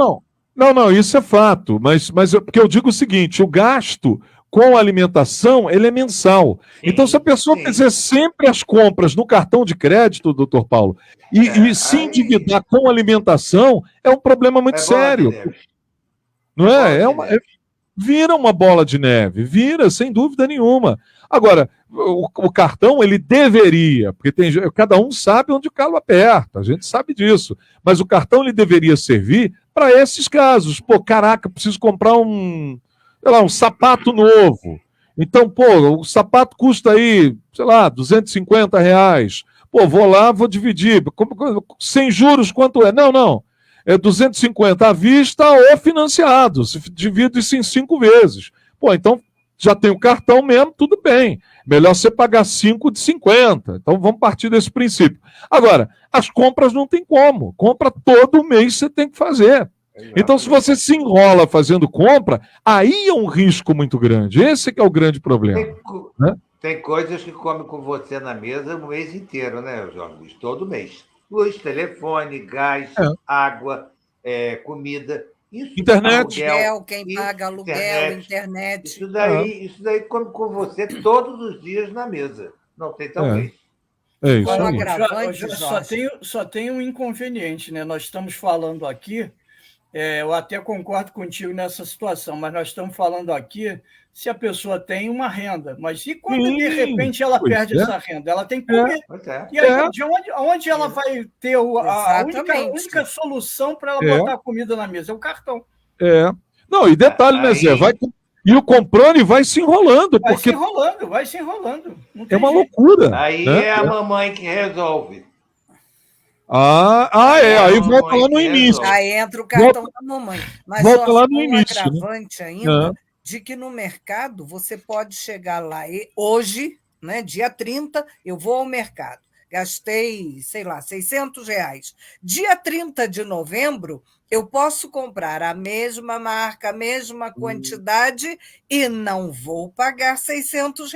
Não, isso é fato. Mas porque eu digo o seguinte, o gasto com alimentação, ele é mensal. Sim, então, se a pessoa fizer sempre as compras no cartão de crédito, doutor Paulo, e se endividar com alimentação, é um problema muito sério. Não é? Vira uma bola de neve, vira, sem dúvida nenhuma. Agora, o cartão, ele deveria, porque cada um sabe onde o calo aperta, a gente sabe disso, mas o cartão, ele deveria servir para esses casos. Pô, caraca, preciso comprar um sapato novo. Então, o sapato custa aí, R$250. Pô, vou lá, vou dividir. Sem juros, quanto é? Não. É 250 à vista ou financiado. Divido isso em 5 vezes. Pô, então já tem o cartão mesmo, tudo bem. Melhor você pagar 5 de 50. Então vamos partir desse princípio. Agora, as compras não tem como. Compra todo mês você tem que fazer. Exatamente. Então, se você se enrola fazendo compra, aí é um risco muito grande. Esse que é o grande problema. Tem coisas que come com você na mesa o mês inteiro, né, Jorge Luiz? Todo mês. Luz, telefone, gás, água, comida. Isso, Internet. Aluguel, quem paga aluguel, internet. Isso daí come com você todos os dias na mesa. Não tem tal jeito. É isso Com aí. agravante, só tem um inconveniente, né? Nós estamos falando aqui, eu até concordo contigo nessa situação, mas nós estamos falando aqui se a pessoa tem uma renda. Mas e quando, de repente, ela perde essa renda? Ela tem que comer. E aí, de onde ela vai ter a única solução para ela botar a comida na mesa? É o cartão. Não, e detalhe, né, Zé? E o comprando e vai se enrolando. Vai se enrolando. É uma loucura. Aí é a mamãe que resolve. Aí volta lá no início. Aí entra o cartão da mamãe. Mas volta lá no um início, agravante ainda de que no mercado você pode chegar lá hoje, né, dia 30, eu vou ao mercado. Gastei, sei lá, R$600. Dia 30 de novembro, eu posso comprar a mesma marca, a mesma quantidade e não vou pagar R$600.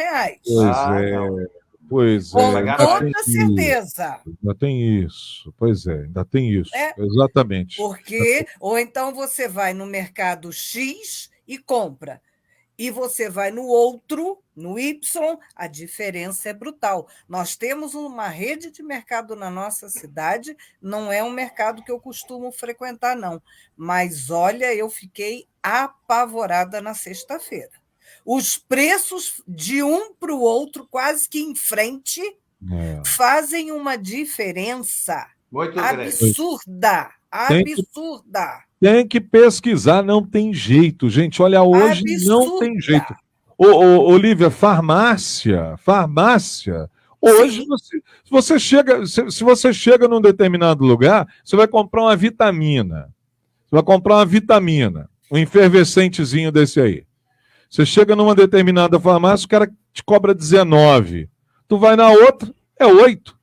Pois com toda certeza. Ainda tem isso. Pois é, ainda tem isso. Exatamente. Porque, ou então você vai no mercado X e compra. E você vai no outro, no Y, a diferença é brutal. Nós temos uma rede de mercado na nossa cidade, não é um mercado que eu costumo frequentar, não. Mas, olha, eu fiquei apavorada na sexta-feira. Os preços de um para o outro, quase que em frente, fazem uma diferença muito absurda. Absurda. Tem que pesquisar, não tem jeito, gente. Olha, hoje não tem jeito. Olívia, farmácia. Hoje, se você chega num determinado lugar, você vai comprar uma vitamina. Você vai comprar uma vitamina, um efervescentezinho desse aí. Você chega numa determinada farmácia, o cara te cobra 19. Tu vai na outra, é 8.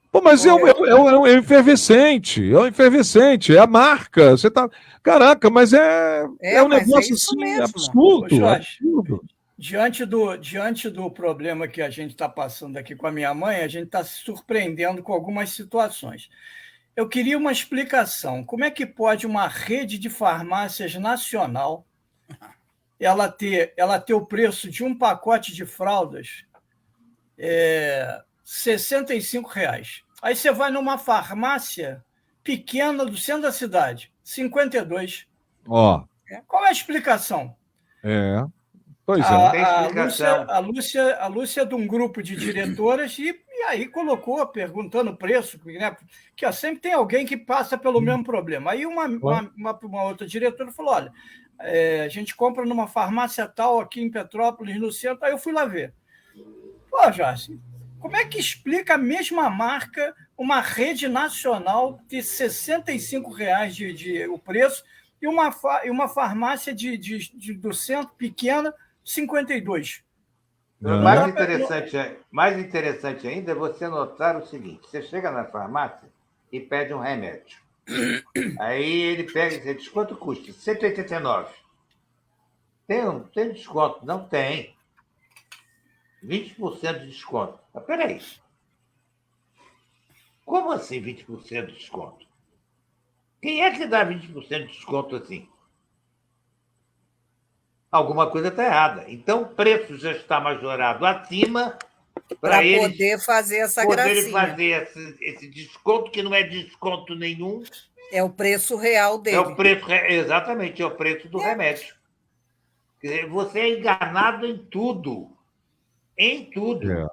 Pô, mas é um efervescente, é a marca. Você tá. Caraca, mas é um negócio assim, absurdo. Diante do problema que a gente está passando aqui com a minha mãe, a gente está se surpreendendo com algumas situações. Eu queria uma explicação. Como é que pode uma rede de farmácias nacional ela ter o preço de um pacote de fraldas R$65. Aí você vai numa farmácia pequena do centro da cidade, 52. Qual é a explicação? Pois é. A Lúcia é de um grupo de diretoras e aí colocou, perguntando o preço, né? Que sempre tem alguém que passa pelo mesmo problema. Aí uma outra diretora falou, olha, a gente compra numa farmácia tal aqui em Petrópolis, no centro. Aí eu fui lá ver. Pô, Jorge, como é que explica a mesma marca, uma rede nacional de R$65 o preço e uma farmácia do centro pequena, 52? Mais interessante ainda é você notar o seguinte: você chega na farmácia e pede um remédio. Aí ele pega e diz, quanto custa? R$189. Tem desconto? Não tem. 20% de desconto. Mas peraí. Como assim 20% de desconto? Quem é que dá 20% de desconto assim? Alguma coisa está errada. Então, o preço já está majorado acima para eles poder fazer essa poderem gracinha. fazer esse desconto, que não é desconto nenhum. É o preço real dele. Exatamente, é o preço do remédio. Quer dizer, você é enganado em tudo. Em tudo.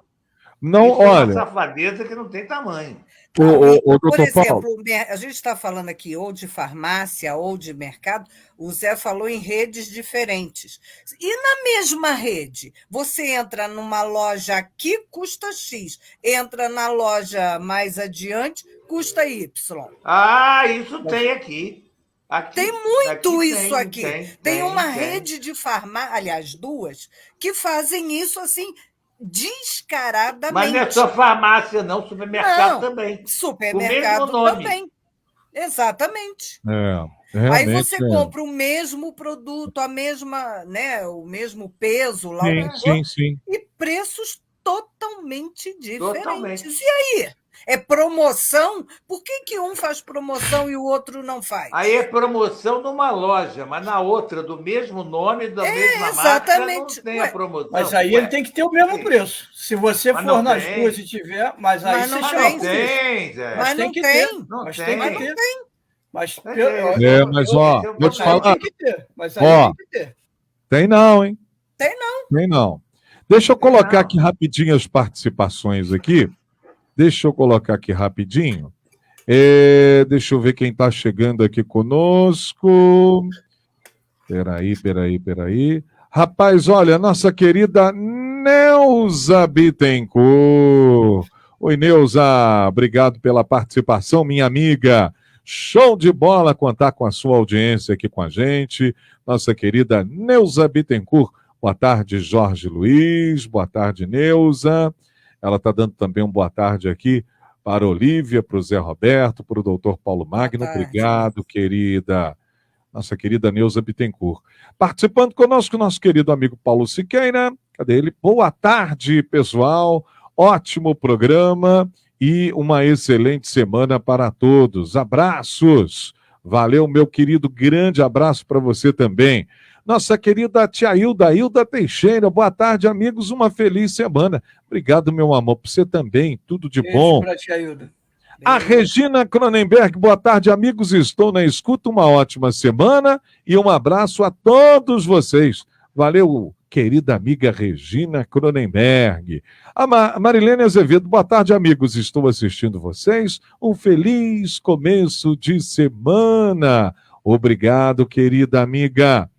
Não, isso olha. É uma safadeza que não tem tamanho. Por exemplo, a gente está falando aqui ou de farmácia ou de mercado, o Zé falou em redes diferentes. E na mesma rede, você entra numa loja aqui, custa X. Entra na loja mais adiante, custa Y. Isso tem aqui. Tem muito isso aqui. Tem uma rede de farmácia, aliás, duas, que fazem isso assim descaradamente. Mas não é só farmácia, não, supermercado também. Supermercado também. Exatamente. Aí você compra o mesmo produto, a mesma, né, o mesmo peso lá, sim. e preços totalmente diferentes. E aí? É promoção? Por que um faz promoção e o outro não faz? Aí é promoção numa loja, mas na outra, do mesmo nome, da mesma exatamente. marca, não tem a promoção. Mas aí ele tem que ter o mesmo preço. Se você for nas tem. duas e tiver, mas aí Mas você não chama tem, por tem, isso. Zé. Mas não tem que tem. ter. Não Mas tem. tem que ter. Mas Mas ó, vou te falar. tem que ter. Mas aí Ó, tem que ter. Tem não, hein? Tem não. Tem não. Deixa eu colocar não. aqui rapidinho as participações aqui. Deixa eu colocar aqui rapidinho. Deixa eu ver quem está chegando aqui conosco. Peraí. Rapaz, olha, nossa querida Neuza Bittencourt. Oi, Neuza, obrigado pela participação, minha amiga. Show de bola contar com a sua audiência aqui com a gente. Nossa querida Neuza Bittencourt. Boa tarde, Jorge Luiz. Boa tarde, Neuza. Ela está dando também um boa tarde aqui para a Olívia, para o Zé Roberto, para o doutor Paulo Magno. Obrigado, querida. Nossa querida Neuza Bittencourt. Participando conosco, nosso querido amigo Paulo Siqueira. Cadê ele? Boa tarde, pessoal. Ótimo programa e uma excelente semana para todos. Abraços. Valeu, meu querido. Grande abraço para você também. Nossa querida tia Hilda Teixeira. Boa tarde, amigos. Uma feliz semana. Obrigado, meu amor. Para você também. Tudo de bom. Beijo pra tia Hilda. A Regina Cronenberg. Boa tarde, amigos. Estou na escuta. Uma ótima semana e um abraço a todos vocês. Valeu, querida amiga Regina Cronenberg. A Marilene Azevedo. Boa tarde, amigos. Estou assistindo vocês. Um feliz começo de semana. Obrigado, querida amiga.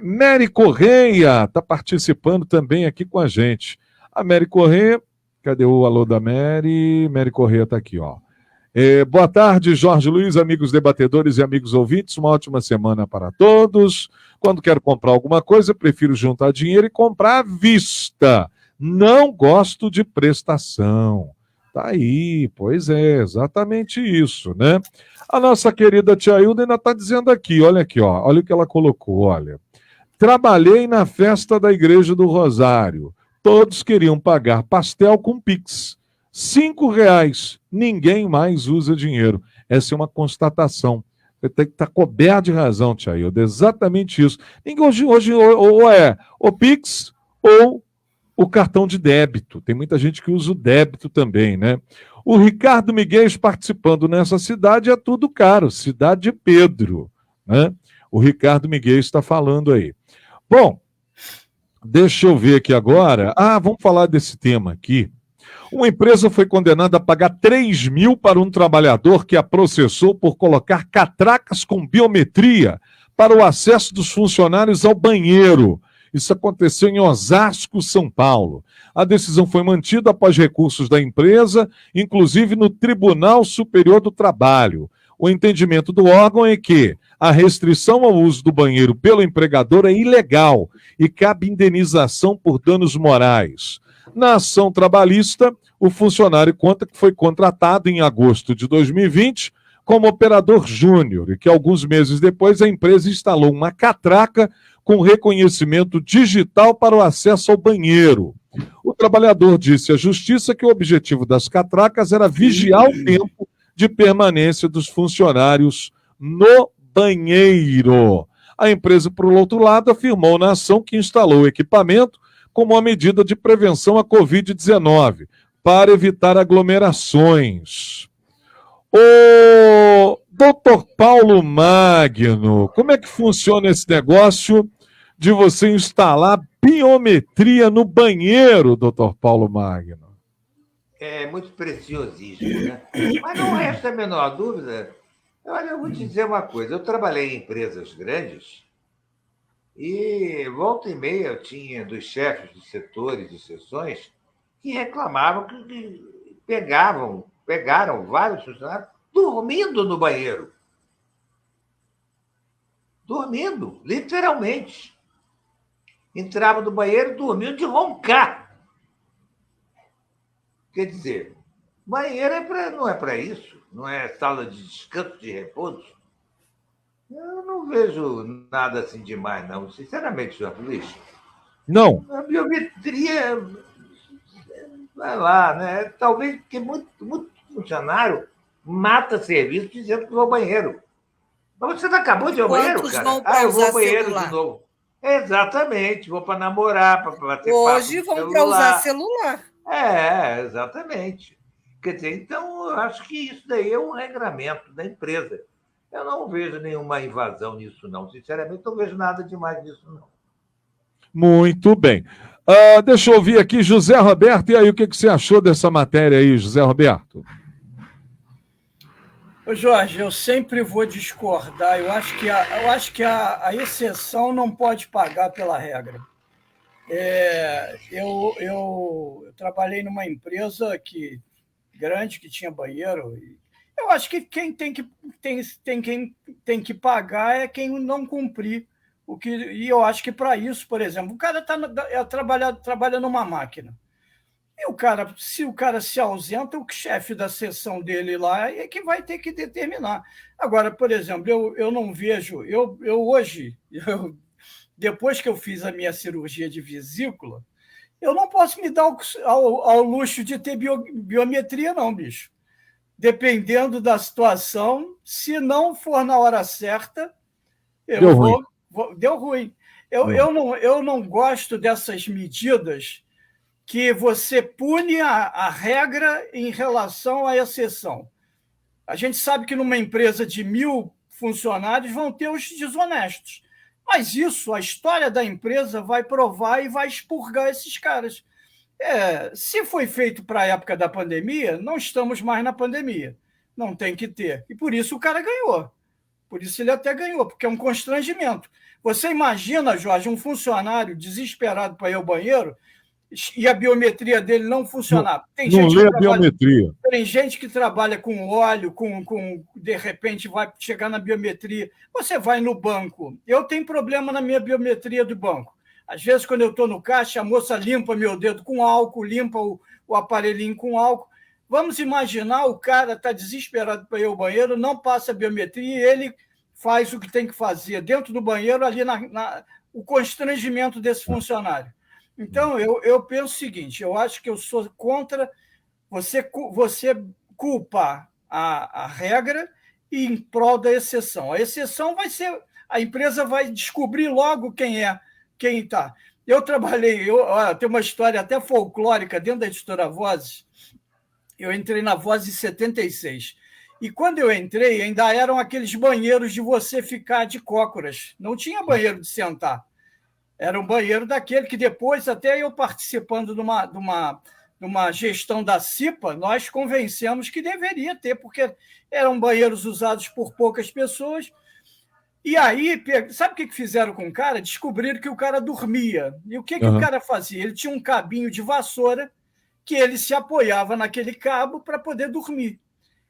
Mary Correia está participando também aqui com a gente. A Mary Correia, cadê o alô da Mary? Mary Correia está aqui, ó. Boa tarde, Jorge Luiz, amigos debatedores e amigos ouvintes. Uma ótima semana para todos. Quando quero comprar alguma coisa, prefiro juntar dinheiro e comprar à vista. Não gosto de prestação. Tá aí, pois é, exatamente isso, né? A nossa querida tia Hilda ainda está dizendo aqui, olha o que ela colocou, olha. Trabalhei na festa da Igreja do Rosário. Todos queriam pagar pastel com Pix. R$5. Ninguém mais usa dinheiro. Essa é uma constatação. Você tem que estar coberto de razão, tia Hilda. Exatamente isso. Hoje ou é o Pix ou o cartão de débito. Tem muita gente que usa o débito também, né? O Ricardo Miguel participando nessa cidade é tudo caro. Cidade de Pedro, né? O Ricardo Miguel está falando aí. Bom, deixa eu ver aqui agora. Vamos falar desse tema aqui. Uma empresa foi condenada a pagar 3 mil para um trabalhador que a processou por colocar catracas com biometria para o acesso dos funcionários ao banheiro. Isso aconteceu em Osasco, São Paulo. A decisão foi mantida após recursos da empresa, inclusive no Tribunal Superior do Trabalho. O entendimento do órgão é que a restrição ao uso do banheiro pelo empregador é ilegal e cabe indenização por danos morais. Na ação trabalhista, o funcionário conta que foi contratado em agosto de 2020 como operador júnior e que alguns meses depois a empresa instalou uma catraca com reconhecimento digital para o acesso ao banheiro. O trabalhador disse à justiça que o objetivo das catracas era vigiar o tempo de permanência dos funcionários no banheiro. A empresa, por outro lado, afirmou na ação que instalou o equipamento como uma medida de prevenção à Covid-19, para evitar aglomerações. O Dr. Paulo Magno, como é que funciona esse negócio de você instalar biometria no banheiro, Dr. Paulo Magno? É muito preciosismo, né? Mas não resta a menor dúvida. Olha, eu vou te dizer uma coisa. Eu trabalhei em empresas grandes e volta e meia eu tinha dos chefes de setores e seções que reclamavam que pegaram vários funcionários dormindo no banheiro. Dormindo, literalmente. Entrava no banheiro, dormiam de roncar. Quer dizer, banheiro não é para isso, não é sala de descanso, de repouso. Eu não vejo nada assim demais, não. Sinceramente, Jorge Luiz. Não. A biometria Vai lá, né? Talvez porque muito funcionário mata serviço dizendo que vai ao banheiro. Mas você não acabou de ir ao banheiro, Quantos cara? vão para Eu vou ao usar banheiro celular? de novo. Exatamente, vou para namorar, para bater papo Hoje no vão para usar celular. celular. Exatamente. Quer dizer, então, eu acho que isso daí é um regramento da empresa. Eu não vejo nenhuma invasão nisso, não. Sinceramente, não vejo nada demais nisso, não. Muito bem. Deixa eu ouvir aqui, José Roberto, e aí, o que você achou dessa matéria aí, José Roberto? Ô Jorge, eu sempre vou discordar. Eu acho que a exceção não pode pagar pela regra. Eu trabalhei numa empresa grande que tinha banheiro. Eu acho que quem tem que pagar é quem não cumprir e eu acho que para isso, por exemplo, o cara trabalha numa máquina. E se o cara se ausenta, o chefe da seção dele lá é que vai ter que determinar. Agora, por exemplo, eu não vejo. Hoje, depois que eu fiz a minha cirurgia de vesícula, eu não posso me dar ao luxo de ter biometria, não, bicho. Dependendo da situação, se não for na hora certa, deu ruim. Eu não gosto dessas medidas que você pune a regra em relação à exceção. A gente sabe que numa empresa de 1.000 funcionários vão ter os desonestos. Mas a história da empresa vai provar e vai expurgar esses caras. Se foi feito para a época da pandemia, não estamos mais na pandemia. Não tem que ter. E por isso o cara ganhou. Por isso ele até ganhou, porque é um constrangimento. Você imagina, Jorge, um funcionário desesperado para ir ao banheiro e a biometria dele não funcionar. Não lê a biometria. Tem gente que trabalha com óleo, de repente vai chegar na biometria. Você vai no banco. Eu tenho problema na minha biometria do banco. Às vezes, quando eu estou no caixa, a moça limpa meu dedo com álcool, limpa o aparelhinho com álcool. Vamos imaginar, o cara está desesperado para ir ao banheiro, não passa a biometria e ele faz o que tem que fazer dentro do banheiro, ali o constrangimento desse funcionário. Então, eu penso o seguinte, eu acho que eu sou contra você culpar a regra e em prol da exceção. A exceção vai ser... A empresa vai descobrir logo quem está. Eu trabalhei... tem uma história até folclórica dentro da editora Vozes. Eu entrei na Voz em 76. E quando eu entrei, ainda eram aqueles banheiros de você ficar de cócoras. Não tinha banheiro de sentar. Era um banheiro daquele que depois, até eu participando de uma gestão da CIPA, nós convencemos que deveria ter, porque eram banheiros usados por poucas pessoas. E aí, sabe o que fizeram com o cara? Descobriram que o cara dormia. E o que o cara fazia? Ele tinha um cabinho de vassoura que ele se apoiava naquele cabo para poder dormir.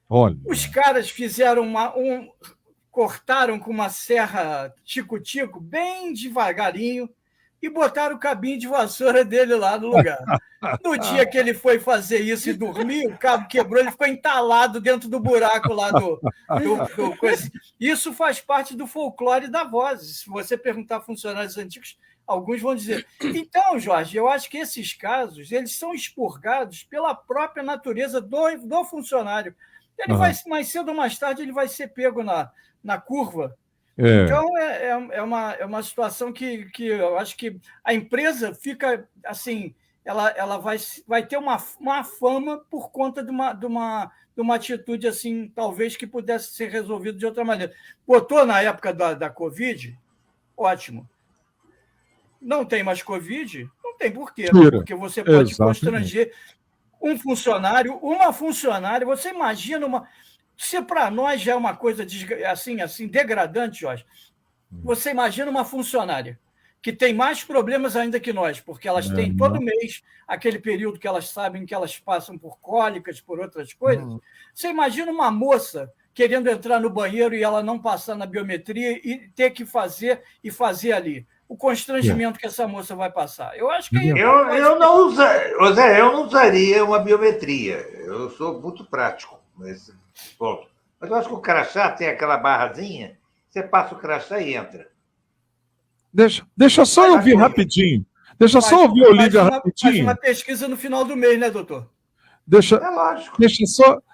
Olha. Os caras fizeram cortaram com uma serra tico-tico, bem devagarinho, e botaram o cabinho de vassoura dele lá no lugar. No dia que ele foi fazer isso e dormir, o cabo quebrou, ele ficou entalado dentro do buraco lá do coisa. Isso faz parte do folclore da Voz. Se você perguntar a funcionários antigos, alguns vão dizer. Então, Jorge, eu acho que esses casos eles são expurgados pela própria natureza do funcionário. Ele vai, mais cedo ou mais tarde, ele vai ser pego na curva. Então, é uma situação que eu acho que a empresa fica assim, ela vai ter uma fama por conta de uma atitude assim, talvez que pudesse ser resolvido de outra maneira. Botou na época da Covid, ótimo. Não tem mais Covid? Não tem por quê. Porque você pode constranger uma funcionária. Você imagina se para nós já é uma coisa assim degradante, Jorge, você imagina uma funcionária que tem mais problemas ainda que nós, porque elas têm todo mês aquele período que elas sabem que elas passam por cólicas, por outras coisas. Você imagina uma moça querendo entrar no banheiro e ela não passar na biometria e ter que fazer ali. O constrangimento que essa moça vai passar. Eu acho que eu não usaria uma biometria. Eu sou muito prático nesse ponto. Mas eu acho que o crachá tem aquela barrazinha, você passa o crachá e entra. Deixa só eu vir rapidinho. Deixa só ouvir a Olívia Faz rapidinho. uma pesquisa no final do mês, né, doutor? É lógico.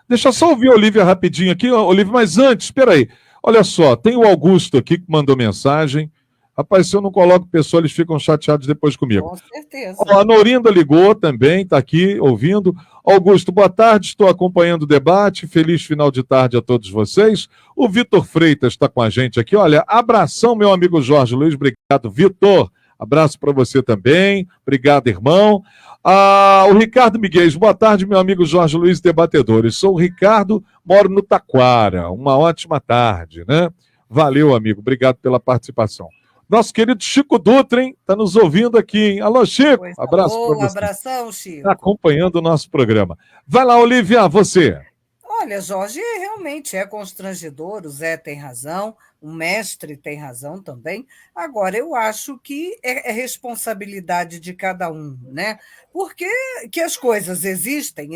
Deixa só ouvir a Olívia rapidinho aqui, Olívia, mas antes, espera aí. Olha só, tem o Augusto aqui que mandou mensagem. Rapaz, se eu não coloco pessoa, eles ficam chateados depois comigo. Com certeza. Ó, a Norinda ligou também, está aqui ouvindo. Augusto, boa tarde, estou acompanhando o debate. Feliz final de tarde a todos vocês. O Vitor Freitas está com a gente aqui. Olha, abração, meu amigo Jorge Luiz. Obrigado, Vitor. Abraço para você também. Obrigado, irmão. O Ricardo Miguel, boa tarde, meu amigo Jorge Luiz, debatedores. Sou o Ricardo, moro no Taquara. Uma ótima tarde, né? Valeu, amigo. Obrigado pela participação. Nosso querido Chico Dutra, hein? Está nos ouvindo aqui, hein? Alô, Chico. Abraço para você. Abração, Chico. Está acompanhando o nosso programa. Vai lá, Olívia, você. Olha, Jorge, realmente é constrangedor, o Zé tem razão, o mestre tem razão também. Agora, eu acho que é responsabilidade de cada um, né? Porque que as coisas existem,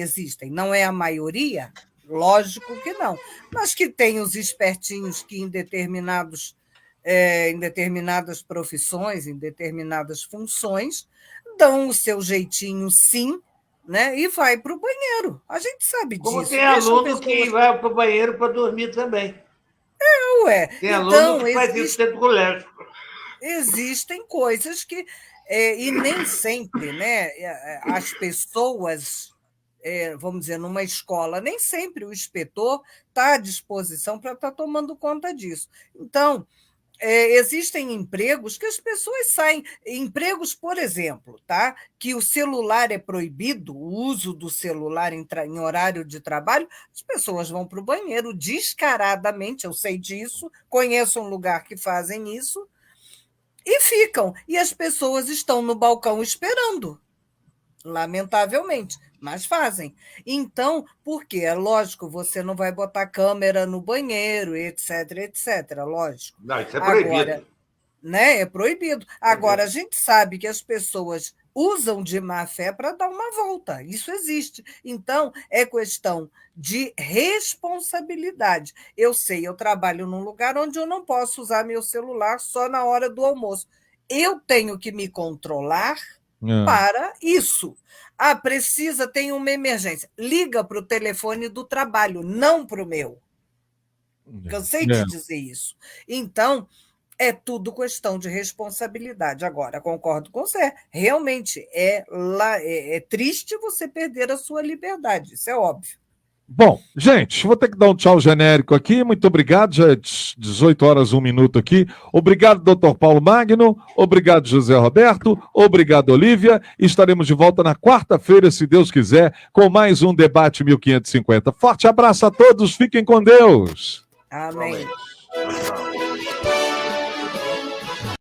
não é a maioria, lógico que não, mas que tem os espertinhos que em determinadas profissões, em determinadas funções, dão o seu jeitinho, sim, né? E vai para o banheiro. A gente sabe disso. Como tem aluno que vai para o banheiro para dormir também. Ué. Tem aluno que faz isso dentro do colégio. Existem coisas que... e nem sempre, né? As pessoas... vamos dizer, numa escola, nem sempre o inspetor está à disposição para estar tomando conta disso. Então, existem empregos que as pessoas saem, empregos, por exemplo, tá? Que o celular é proibido, o uso do celular em horário de trabalho, as pessoas vão para o banheiro descaradamente, eu sei disso, conheço um lugar que fazem isso, e ficam. E as pessoas estão no balcão esperando, lamentavelmente, mas fazem. Então, por quê? É lógico, você não vai botar câmera no banheiro, etc, lógico. Não, isso é proibido. Agora, né, é proibido. Agora, a gente sabe que as pessoas usam de má fé para dar uma volta, isso existe. Então, é questão de responsabilidade. Eu sei, eu trabalho num lugar onde eu não posso usar meu celular só na hora do almoço. Eu tenho que me controlar para isso. Tem uma emergência. Liga para o telefone do trabalho, não para o meu. Cansei de dizer isso. Então, é tudo questão de responsabilidade. Agora, concordo com você. Realmente, é triste você perder a sua liberdade. Isso é óbvio. Bom, gente, vou ter que dar um tchau genérico aqui. Muito obrigado, já é 18 horas, 1 minuto aqui. Obrigado, doutor Paulo Magno. Obrigado, José Roberto. Obrigado, Olívia. Estaremos de volta na quarta-feira, se Deus quiser, com mais um Debate 1550. Forte abraço a todos. Fiquem com Deus. Amém. Amém.